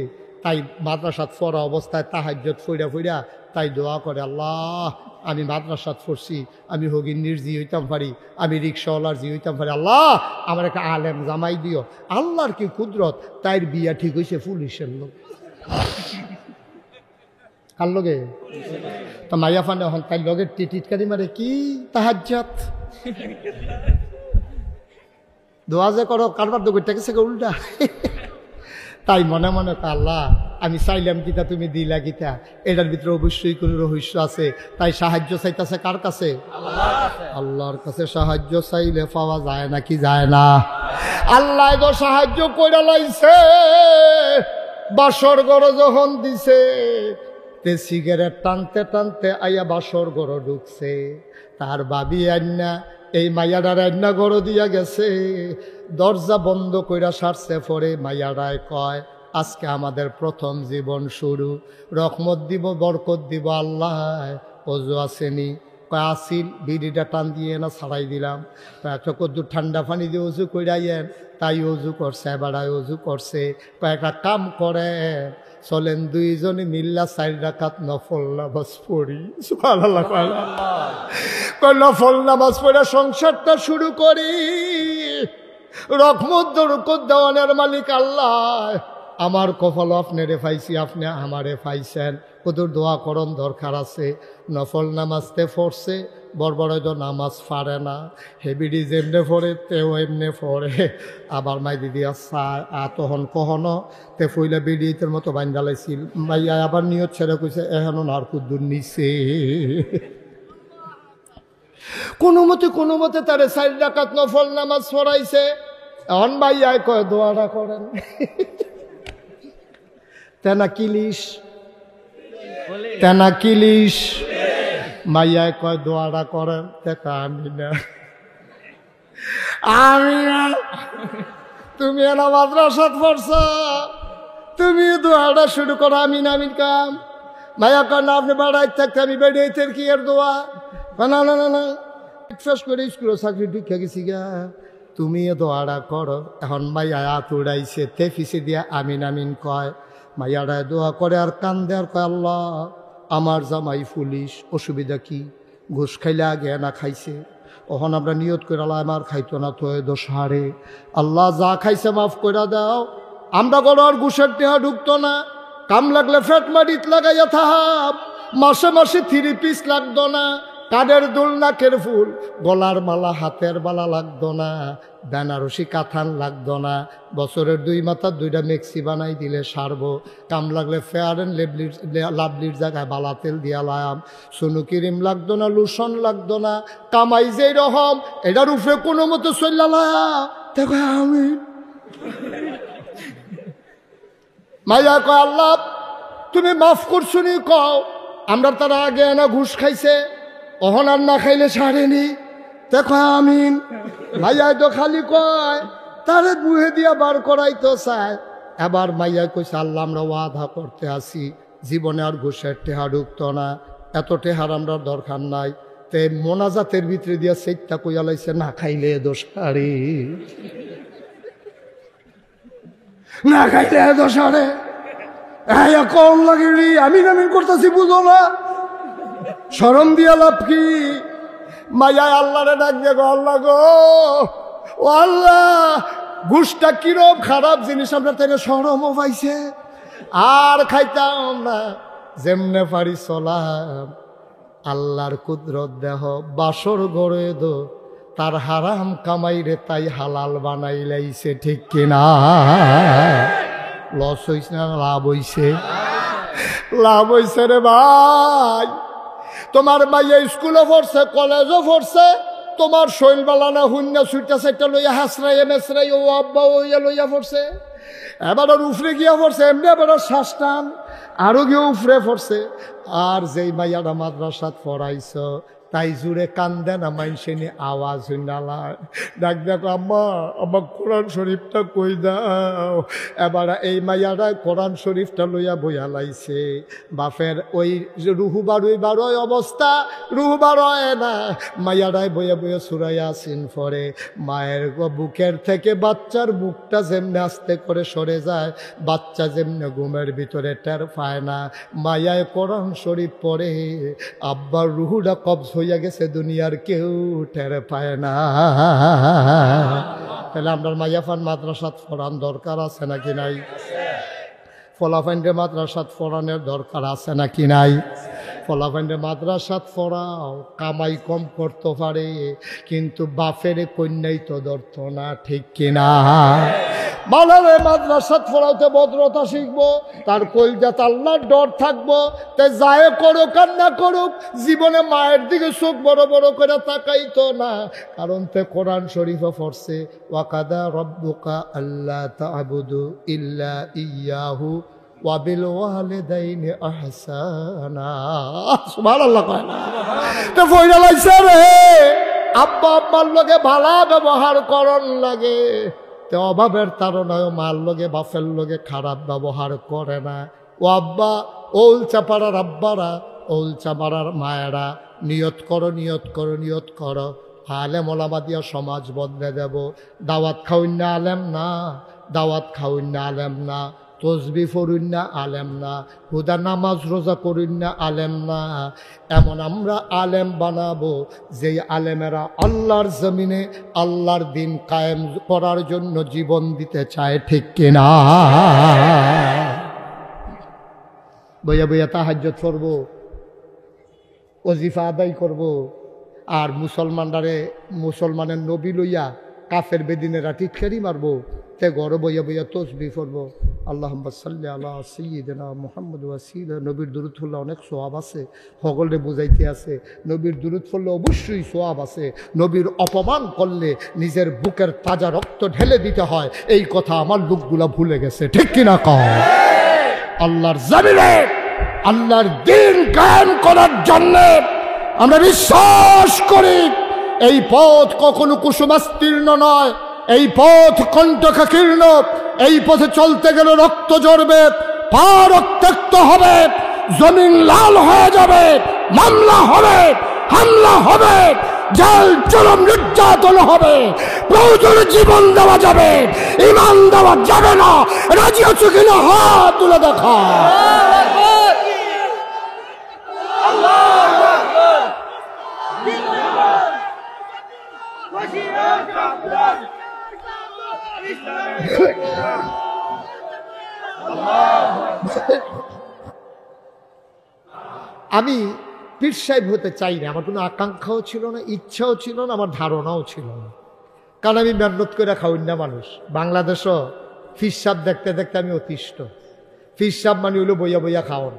Speaker 1: তাই মাদ্রাসাত পড়া অবস্থায় তাহাজ্জুদ ফইরা ফইরা তাই দোয়া করে, আল্লাহ আমি মাদ্রাসাত পড়ছি, আমি হগিন্নির জি হইতাম পারি, আমি রিক্সাওয়ালার জি হইতাম পারি, আল্লাহ আমার একটা আলেম জামাই দিও। আল্লাহর কি কুদরত, তাইর বিয়া ঠিক হইছে পুলিশের লোক। কার লগে? তো মাইয়া ফানে এখন তাই লগে টিটকারি মারে, কি তাহাজ্জুদ দোয়া যে করো, কারবার তো করতে গেছে উল্টা। তাই মনে মনে আল্লাহ আমি চাইলাম কিতা, তুমি দিলা কিতা, এটার ভিতরে অবশ্যই কোনো রহস্য আছে। তাই সাহায্য চাইতেছে কার কাছে? আল্লাহর কাছে সাহায্য চাইলে পাওয়া যায় নাকি যায় না? আল্লাহ তো সাহায্য করে লাইছে। বাসর ঘর যখন দিছে, তে সিগারেট টানতে টানতে আইয়া বাসর ঘর ঢুকছে। তার বাবি আন্না এই মাইয়াডার আন্না ঘর দিয়া গেছে, দরজা বন্ধ কইরা সারছে। পরে মাইয়াডায় কয়, আজকে আমাদের প্রথম জীবন শুরু, রহমত দিব, বরকত দিব আল্লাহ। অজু আসেনি? কয় আসিল, বিড়িটা টান দিয়ে না ছাড়াই দিলাম। একটা কদ্দুর ঠান্ডা পানি দিয়ে অজু কইরাইয়েন, তাই অজু করছে, বেড়ায় অজু করছে। কয়েকটা কাম করে, চলেন দুইজনে মিল্লা 4 রাকাত নফল নামাজ পড়ি। সুবহানাল্লাহ, নফল নামাজ পড়ে সংসারটা শুরু করি। রহমত বরকত দেওয়ানের মালিক আল্লাহ। আমার কপাল আপনারে পাইছি, আপনি আমারে পাইছেন। কদর দোয়া করণ দরকার আছে। নফল নামাজতে পড়ছে, বড় তো নামাজ পারে না। হেবিডি যেমনে পড়ে তেও এমনে পড়ে। আবার মাই দিদি তখন কখনো তে ফইলা বিডিতের মতো বাইন্দালাইছিল। মাইয়া আবার নিয়ত ছেড়ে কইছে, এখনো নার কুদ্দুর নিছে। কোনো মতে তারে 4 রাকাত নফল নামাজ পড়াইছে। এখন ভাইয়ায় কয় দোয়াটা করেন। তেনা কিলিশ মাইয়ায় কয় দোয়াটা করেন। দেখা আমি না তুমি এনা মাদ্রাসাত পড়ছ, তুমি দোয়াটা শুরু করো। আমি না আমি কাম মাইয়া কয় না, আপনি বেড়াই থাকতে আমি বেড়াইতে কি এর দোয়া? না না না না, ফেস করে স্কুলে চাকরি ঢুকে গেছি গা, তুমি দোয়াটা করো। এখন মাইয়া হাত উড়াইছে, তে ফিসে দিয়া আমিন আমিন কয়। মাইয়াটায় দোয়া করে আর কান্দে আর কয়, আল্লাহ আমার জামাই পুলিশ, অসুবিধা কি? ঘুষ খাইলে আগে না খাইছে, ওখান আমরা নিয়ত করে আল্লাহ আমার খাইতো না তো দোষ হারে। আল্লাহ যা খাইছে মাফ করে দাও। আমরা কোনো আর ঘুষের টেহা ঢুকতো না। কাম লাগলে ফেট মারিত লাগাইয়া থাহাব, মাসে মাসে 3 পিস লাগতো না। কানের দুল নাকের ফুল, গলার মালা হাতের বালা লাগতো না, বেনারসি কাথান লাগতো না, বছরের 2 মাথা 2টা মেক্সি বানাই দিলে সারবো, কাম লাগলে ফেয়ার অ্যান্ড লাভলির জায়গায় বালা তেল দিয়া লাম, সুনু ক্রিম লাগতো না, লুশন লাগতো না, কামাই যেই রকম এটার উপরে কোনো মতো চল্লালাম। দেখো আমি মাইয়া কয় আল্লাহ তুমি মাফ করছো নি কও, আমরা তারা আগে না ঘুষ খাইছে, অহন আর না খাইলে ছাড়েনি। দেখো আমিন। মাইয়া তো খালি কয় তারে বুহে দিয়া বার করাইতো চায়। এবার মাইয়া কইছে আল্লাহ আমরা ওয়াদা করতে আসি জীবনে আর ঘুষের টেহা ঢুকতো না, এত টেহার আমরা দরকার নাই। তে মোনাজাতের ভিতরে দিয়া সেইটা কইয়া লাইছে না খাইলে দোষারে, না খাইলে দোষারে। কম লাগে রে, আমি নামিন করতেছি বুঝো না, শরম দিয়া লাভ কি? মাইয়া আল্লাহরে ডাক দিয়ে গো আল্লাহ গো, ও আল্লাহ ঘুষটা কিরম খারাপ জিনিস, আমরা তাই শরমও পাইছে আর খাইতাম না, যেমনে পারি চলাম। আল্লাহর কুদরত দেহ বাসর গড়ে দো, তার হারাম কামাই রে তাই হালাল বানাই লাইছে, ঠিক কিনা? লস হইছে না লাভ হইছে? লাভ হইছে রে ভাই। তোমার মাইয়া স্কুলে পড়ছে, কলেজও পড়ছে, তোমার শৈল বালানা হুন্না সুইটা সাইটা লইয়া হাসরাইয়া মেসরাই ও আব্বা ওইয়া লইয়া পড়ছে, এবার আর উফরে গিয়া পড়ছে, এমনি এবার শ্বাস টান আরো গিয়ে উফরে পড়ছে। আর যেই মাইয়াটা মাদ্রাসাত পড়াইছ তাই জুড়ে কান্দে না, মাইনসে নি আওয়াজ হইনালায় ডাক দেখো আম্মা আমার কোরআন শরীফটা কই দাও। এবার এই মাইয়ারা কোরআন শরীফটা লইয়া বইয়া লাইছে, বাপের ওই রুহু বারোই অবস্থা, রুহু বারোয় না, মাইয়ারাই বইয়া বইয়া সূরা ইয়াসিন পড়ে। মায়ের বুকের থেকে বাচ্চার বুকটা যেমনে আস্তে করে সরে যায়, বাচ্চা যেমনে ঘুমের ভিতরে টের পায় না, মায়ায় কোরআন শরীফ পড়ে, আব্বার রুহুটা কবজ হইয়া গেছে, দুনিয়ার কেউ টের পায় না। তাহলে আমরা মাইয়াফান মাদ্রাসাত পড়ান দরকার আছে নাকি নাই? ফলাফাইন্ডে মাদ্রাসাত পড়ানোর দরকার আছে নাকি নাই? ফলাফাইন্ডে মাদ্রাসাত পড়াও, কামাই কম করতে পারে কিন্তু বাপের কন্যাই তো ধরত না, ঠিক কিনা? বালারে মাদ্রাসাত পড়াতে ভদ্রতা শিখবো, তার কলজাত আল্লাহর ডর থাকবো, তাই যায় করুক আর না করুক জীবনে মায়ের দিকে চোখ বড় বড় করে তাকাইতো না, কারণ তে কোরআন শরীফে পড়ছে ওয়াকাদা রব্বুকা আল্লা তা'বুদু ইল্লা ইয়্যাহু ওয়া বিল ওয়ালিদাইনি ইহসানা। সুবহানাল্লাহ কয় না? তে ফয়রা লাইছে রে আব্বা আম্মার লগে ভালো ব্যবহার করন লাগে, তে অভাবের তারনায় মার লগে বাপের লগে খারাপ ব্যবহার করে না। ও আব্বা ওল চাপাড়ার আব্বারা, ওল চাপাড়ার মায়েরা নিয়ত করো, নিয়ত করো, নিয়ত করো, আলেম ওলামা দিয়া সমাজ বদলে দেব। দাওয়াত খাউন না আলেম না, দাওয়াত খাউন না আলেম না, তসবি ফরুন না আলেম না, হুদা নামাজ রোজা করুন না আলেম না, এমন আমরা আলেম বানাবো যেই আলেমেরা আল্লাহর জমিনে আল্লাহর দিন কায়েম করার জন্য জীবন দিতে চায়, ঠিক কিনা? বইয়া বইয়া তাহাজ্জুদ করবো, ওজিফা আদায় করব, আর মুসলমানের নবী লইয়া কাফের বেদিনেরা টিটকারি মারবো, তে ঘরে বইয়া বইয়া তসবিহ পড়বো। আল্লাহুম্মা সাল্লি আলা সাইয়্যিদিনা মুহাম্মদ ওয়াসিলা। নবীর দুরূদ পড়লে অনেক সওয়াব আছে, সকলে বুঝাইতে আছে। নবীর দুরূদ পড়লে অবশ্যই সওয়াব আছে। নবীর অপমান করলে নিজের বুকের তাজা রক্ত ঢেলে দিতে হয়, এই কথা আমার লোকগুলা ভুলে গেছে, ঠিক কিনা কও? আল্লাহর জমিনে আল্লাহর দ্বীন কায়েম করার জন্য আমরা বিশ্বাস করি এই পথ কখনো কুসুমাস্তীর্ণ নয়, এই পথ কণ্টকাকীর্ণ, এই পথে চলতে গেলে রক্ত ঝরবে, পা রক্তাক্ত হবে, জমিন লাল হয়ে যাবে, মামলা হবে, হামলা হবে, জেল জুলুম নির্যাতন হবে, প্রয়োজনে জীবন দেওয়া যাবে, ঈমান দেওয়া যাবে না। রাজি আছো কিনা হাত তুলে দেখা। আমি পীর সাহেব হতে চাই না, আমার কোনো আকাঙ্ক্ষাও ছিল না, ইচ্ছাও ছিল না, আমার ধারণাও ছিল না। কারণ আমি মেহনত করে খাওয়াই না মানুষ। বাংলাদেশও ফির সাহেব দেখতে দেখতে আমি অতিষ্ঠ। ফির সাহেব মানে হইলো বইয়া বইয়া খাওয়ান।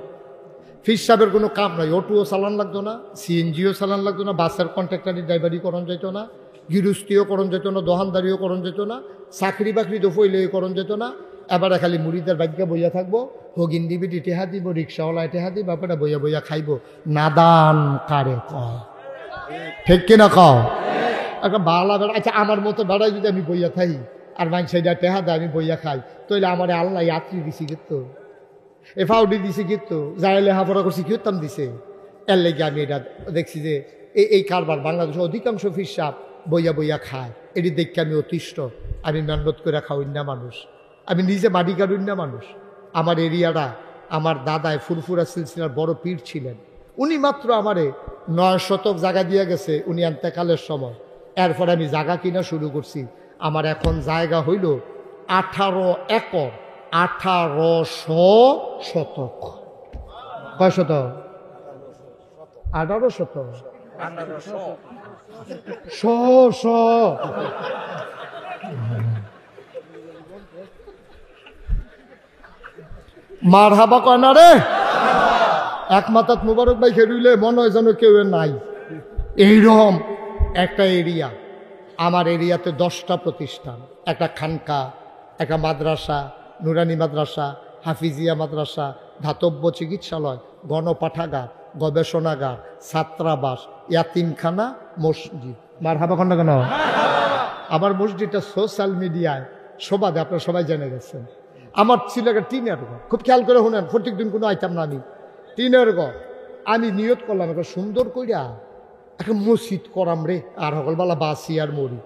Speaker 1: ফির সাহেবের কোনো কাম নাই, অটোও চালান লাগতো না, সিএনজিও চালান লাগতো না, বাসের কন্ট্রাক্টারি ড্রাইভারি করণ যেত না, গৃহস্থীও করণ যেত না, দোকানদারিও করণ যেত না, চাকরি বাকরি তো ফইলেও করণ যেত না। এবারে খালি মুড়িদের ভাগ্যে বইয়া থাকবো, হগিন দিবি টেহা দিব, রিক্সাওয়ালায় টেহা দিব, ব্যাপারটা বইয়া বইয়া খাইব। নাদান কারে কয়, ঠিক কিনা কও? একটা বালা বেড়া, আচ্ছা আমার মতো বেড়াই যদি আমি বইয়া থাই আর মানুষটা টেহা দেয় আমি বইয়া খাই, তাহলে আমার আল্লাহ যাত্রী দিছি কিন্তু, এ ফাউডি দিছে কিন্তু, যাই লেখাপড়া করছি কিতাম দিছে। এর লেগে আমি এটা দেখছি যে এই কারবার বাংলাদেশের অধিকাংশ ফির সাহেব বইয়া বইয়া খায়। এটি দেখে আমি অতিষ্ঠ। আমি মেহনত করে খাওয়াই না মানুষ, আমি নিজে মাটি কাটুই না মানুষ। আমার এরিয়াটা আমার দাদায় ফুরফুরা সিলসিলার বড় পীর ছিলেন, উনি মাত্র আমারে 9 শতক জায়গা দিয়ে গেছে উনি এন্তেকালের সময়। এরপর আমি জায়গা কিনা শুরু করছি। আমার এখন জায়গা হইল 18 একর, 1800 শতক। কয় শতক? 18 শতক। মার হাবা কয় না রে, এক মাথাত মুবারক ভাই খেরুইলে মনে হয় যেন কেউ নাই। এইরকম একটা এরিয়া। আমার এরিয়াতে 10টা প্রতিষ্ঠান, একটা খানকা, একটা মাদ্রাসা, নুরানি মাদ্রাসা, হাফিজিয়া মাদ্রাসা, ধাতব্য চিকিৎসালয়, গণপাঠাগার, গবেষণাগার, ছাত্রাবাস, ইয়াতিমখানা, মসজিদ। মার হাবা কন্যা কেন? আমার মসজিদটা সোশ্যাল মিডিয়ায় সবাদে আপনারা সবাই জেনে গেছেন। আমার ছিল একটা টিনের ঘর, খুব খেয়াল করে শুনেন, প্রত্যেক দিন কোনো আইতাম না আমি। টিনের ঘর আমি নিয়ত করলাম একটা সুন্দর কইরা একটা মসজিদ করাম রে। আর সকলবেলা বাসি আর মরি।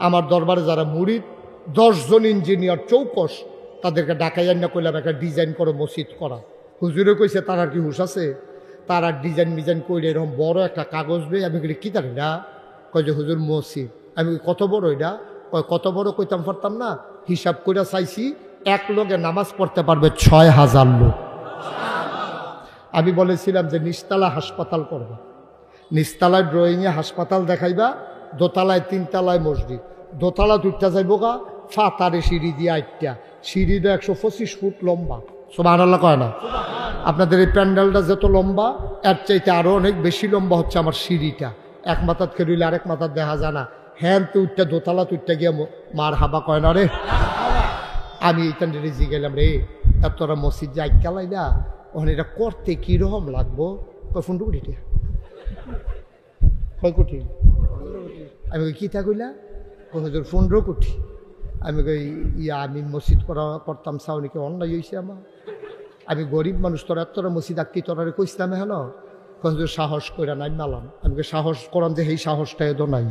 Speaker 1: আমার দরবারে যারা মুরিদ 10 জন ইঞ্জিনিয়ার চৌকস, তাদেরকে ডাকাই আন্না করলাম একটা ডিজাইন করে মসজিদ করা। হুজুরে কইছে তার আর কি হুশ আছে, তার আর ডিজাইন মিজাইন করে এরকম বড় একটা কাগজ বে। আমি কই কি জানি না, কয় যে হুজুর মসজিদ। আমি কত বড় এটা? কয় কত বড় কইতাম পারতাম না, হিসাব করে চাইছি এক লোকে নামাজ পড়তে পারবে 6000 লোক। আমি বলেছিলাম যে নিচতলা হাসপাতাল করবা, নিচতলায় ড্রয়িংয়ে হাসপাতাল দেখাইবা, দোতলায় 3 তলায় মসজিদ, দোতলা দুইটা যাইব গা ফাতারে সিঁড়ি দিয়ে 8টা, সিঁড়িটা 125 ফুট লম্বা। সুবহানাল্লাহ কয় না? আপনাদের এই প্যান্ডেলটা যত লম্বা এর চাইতে আরো অনেক বেশি লম্বা হচ্ছে আমার সিঁড়িটা। এক মাথাত খেললে আরেক মাথাত দেখা যায় না। হ্যাঁ তো উঠটা দোতলা তুইটা গিয়ে মার হাবা কয় না রে। আমি এইখান রেজি গেলাম রে, তোরা মসজিদ যাই গেলাই না, ওখানে এটা করতে কিরকম লাগবো? কয় 15 কোটি টাকা। কয় কোটি? আমি কই কিতা কইলা? হুজুর 15 কোটি। আমি কই আমি মসজিদ করতাম চাউনিকে অন্যায় হয়েছে আমার। আমি গরিব মানুষ, তোরা তোরা মসজিদ আঁকি তোরা কইসলাম হেন। হুজুর সাহস কইরা নাই মালাম। আমি সাহস করলাম যে সেই সাহসটা এত নাই।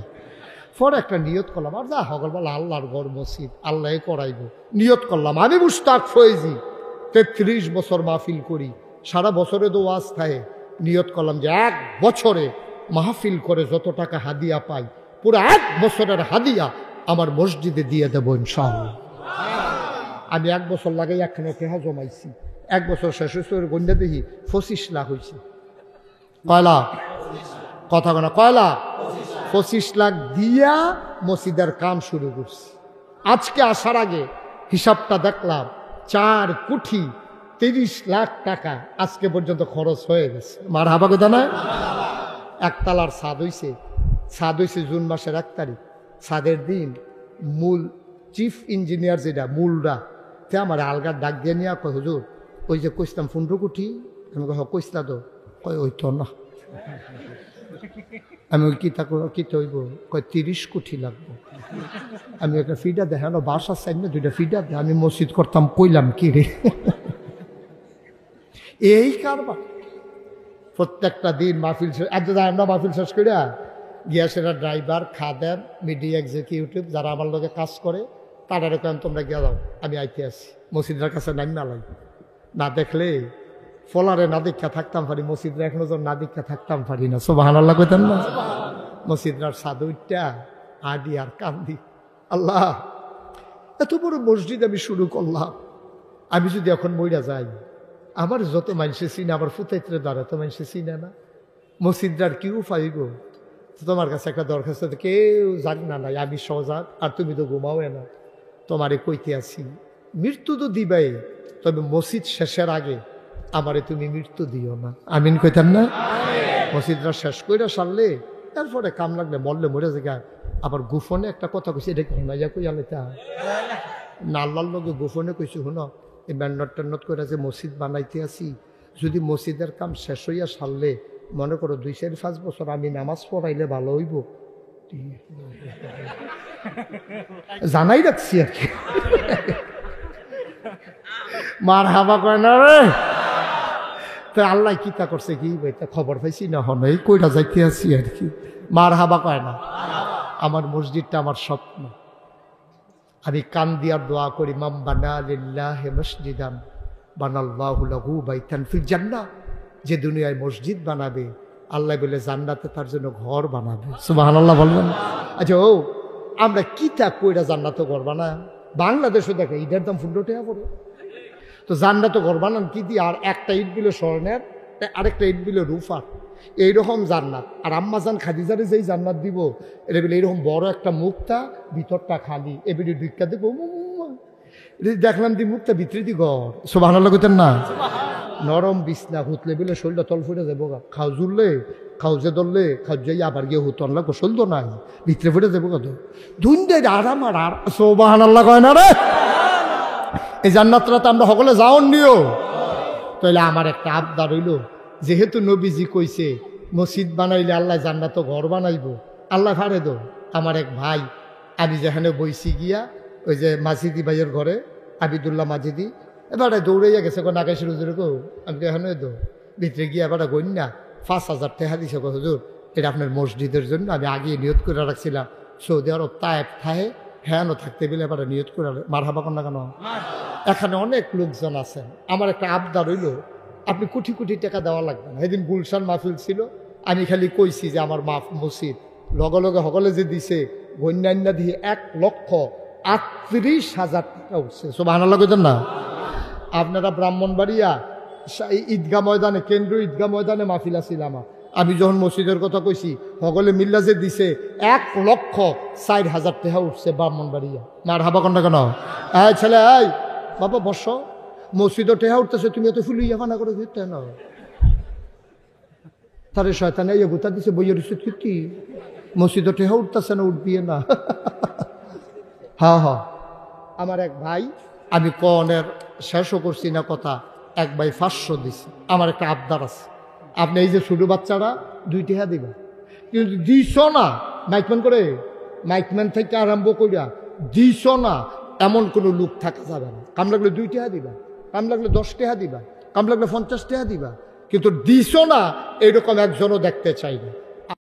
Speaker 1: পরে একটা নিয়ত করলাম, আর যা হগল বলা আল্লাহর ঘর মসজিদ আল্লাহ করাইব। নিয়ত করলাম আমি মুশতাক ফয়েজি 33 বছর মাহফিল করি, সারা বছরে তো ওয়াজ থাকে। নিয়ত করলাম যে 1 বছরে মাহফিল করে যত টাকা হাদিয়া পাই, পুরো 1 বছরের হাদিয়া আমার মসজিদে দিয়ে দেবো ইনশাআল্লাহ। আমি 1 বছর লাগাই একখানে টেহা জমাইছি। 1 বছর শেষ হয়েছে, গন্ডা দেখি 25 লাখ হয়েছে। কয় লাখ? কথা কেন? কয় লাখ? 25 লাখ দিয়া মসজিদের কাম শুরু করছি। আজকে আসার আগে হিসাবটা দেখলাম 4 কোটি 30 লাখ টাকা আজকে পর্যন্ত খরচ হয়ে গেছে। মার হাবা কথা নয়? একতলার ছাদ হইছে, ছাদ হইছে জুন মাসের 1 তারিখ। ছাদের দিন মূল চিফ ইঞ্জিনিয়ার যেটা মূলরা, তে আমার আলগার ডাক দিয়ে নিয়ে কয় হুজুর ওই যে কইসলাম 15 কোটি। আমি কইসলা তো, কয় ওই তো না। আমি ওই কিতা কিতা হইব? কয় 30 কোটি লাগবো। আমি একটা ফিডা দেখানো বাসার সাইড না 2টা ফিডা দেয়। আমি মসজিদ করতাম, কইলাম কি রে। এই কারবার প্রত্যেকটা দিন মাহফিল না মাহফিল শেষ করে গিয়াসেরা ড্রাইভার, খাদেম, মিডিয়া এক্সিকিউটিভ যারা আমার লোকে কাজ করে তারা কেন তোমরা গিয়া যাও, আমি আইতে আসি। মসজিদের কাছে নাম নালাই না দেখলে ফলারে না দীক্ষা থাকতাম পারি, মসজিদরা এখনো যখন না দীক্ষা থাকতাম পারি না। সুবহানাল্লাহ কইতেন না? মসজিদরার সাদুইটা আডি আর কান্দি, আল্লাহ এত বড় মসজিদ আমি শুরু করলাম, আমি যদি এখন মইরা যাই, আমার যত মানুষে চিনে, আমার ফুতাইত্রে দ্বারা তো মানুষে চিনে না। মসজিদটার কি উপায় গো? তোমার কাছে একটা দরখাস্ত, কেউ জানি না নাই, আমি সজাগ, আর তুমি তো ঘুমাও না। তোমারে কইতে আছি, মৃত্যু তো দিবাই, তবে মসজিদ শেষের আগে আমারে তুমি মৃত্যু দিও না। আমিন কইতেন না? মসজিদটা শেষ কইরা সারলে তারপরে কাম লাগলে মরলে মরে যায়। আবার গোপনে একটা কথা কইছি, এটা ঘুমাইয়া কই আলেতা না, আল্লাহর লগে গোপনে কইছি, শুনো এই মেন্নত টেন্নত করে যে মসজিদ বানাইতে আছি, যদি মসজিদের কাম শেষ হইয়া সারলে মনে করো 2-5 বছর আমি নামাজ পড়াইলে ভালো হইব, জানাই রাখছি আর কি। মার হাবা কয় না রে, তো আল্লাহ কিতা করছে কি খবর পাইছি না, হন এই কইরা যাইতে আছি আর কি। মার হাবা কয় না। আমার মসজিদটা আমার স্বপ্ন, আমি কান দিয়ার দোয়া করি, মাম বানা লিল্লাহি মসজিদান বানাল্লাহু লাহু বাইতান ফিল জান্নাহ। যে দুনিয়ায় মসজিদ বানাবে আল্লাহ বলে জান্নাতে তার জন্য ঘর বানাবে। সুবহানাল্লাহ বলবেন। আচ্ছা ও আমরা কিতা কইরা জান্নাতে ঘর বানা? বাংলাদেশে দেখে ঈদের দাম 15 টাকা পড়ে, তো জান্নাতে ঘর বানান কি দিয়ে? আর একটা ইট বিলে স্বর্ণের, আরেকটা ইট বিলে রূপার, এইরকম জান্নাত। আর আম্মাজান খাদিজারে যেই জান্নাত দিব, এটা বলে এইরকম বড় একটা মুক্তা, ভিতরটা খালি, এবিডি ঢুকা দিব, দেখলাম দি মুক্তা ভিতরে দি ঘর। সুবহানাল্লাহ কইতেন না? নরম বিছনা, হুতলে বলে শরীরটা তল ফুটে যাবো, খাও জুড়লে খাও যে ধরলে খাও যাই আবার গিয়ে হুতন লাগবো, শরীর নাই ভিতরে ফুটে যাবো কত দুইটা আরাম। আর সুবহানাল্লাহ কয় না রে? এই জান্নাতটা তো আমরা সকলে যাওন নিও। তাইলে আমার একটা আবদার হইল, যেহেতু নবীজি কইছে মসজিদ বানাইলে আল্লাহ জান্নাত ঘর বানাইব, আল্লাহ ফারে দো আমার এক ভাই, আমি যেখানে বইছি গিয়া ওই যে মাজিদি ভাইয়ের ঘরে, আবিদুল্লাহ মাজিদি, এবারে দৌড়াইয়া গেছে কোন আকাশের হুজুর গো, আমি এখানে দো ভিতরে গিয়া এবারে গন্যা 5,000 টাকা দিছে হুজুর, এটা আপনার মসজিদের জন্য। আমি আগে নিয়ত করে রাখছিলাম সৌদি আরব তায়েফ থাহে হ্যাঁ থাকতে গেলে এবারে নিয়ত করে মারহাবা কর না কেন? এখানে অনেক লোকজন আছেন, আমার একটা আবদার হইল, আপনি কোটি কোটি টাকা দেওয়া লাগবে না। সেদিন গুলশান মাহফিল ছিল, আমি খালি কইছি যে আমার মসজিদ লগে লগে সকলে যে দিছে গন্যান্যা দিয়ে 1,38,000 টাকা উঠছে। সুবহানাল্লাহ কইতেন না? আপনারা ব্রাহ্মণবাড়িয়া ঈদগাহ ময়দানে, কেন্দ্রীয় ঈদগাহ ময়দানে মাহফিল আছিল আমার, আমি যখন মসজিদের কথা কইছি সকলে মিল্লা যে দিছে 1,04,000 টাকা উঠছে ব্রাহ্মণবাড়িয়া। মারহাবা কর না কেন? এই ছেলে, এই বাবা বস, মসজিদও টেহা উঠতেছে, তুমি এত ফুল ইয়া ফানা করে দিতে না, তারে শয়তানে ইয়ে গুতা দিছে বইয়ের উচিত কি মসজিদও টেহা উঠতেছে না, উঠবিয়ে না। হ্যাঁ হ্যাঁ, আমার এক ভাই, আমি কনের শেষও করছি না কথা, এক ভাই 500 দিছে। আমার একটা আবদার আছে, আপনি এই যে ছোট বাচ্চারা 2 টাকা দিবেন, কিন্তু দিছ না মাইকম্যান করে, মাইকম্যান থেকে আরম্ভ করিয়া দিছ না এমন কোনো লোক থাকা যাবে না। কাম লাগলে 2 টাকা দিবা, কাম লাগলে 10 টাকা দিবা, কাম লাগলে 50 টাকা দিবা, কিন্তু দিছ না এরকম একজনও দেখতে চাই না।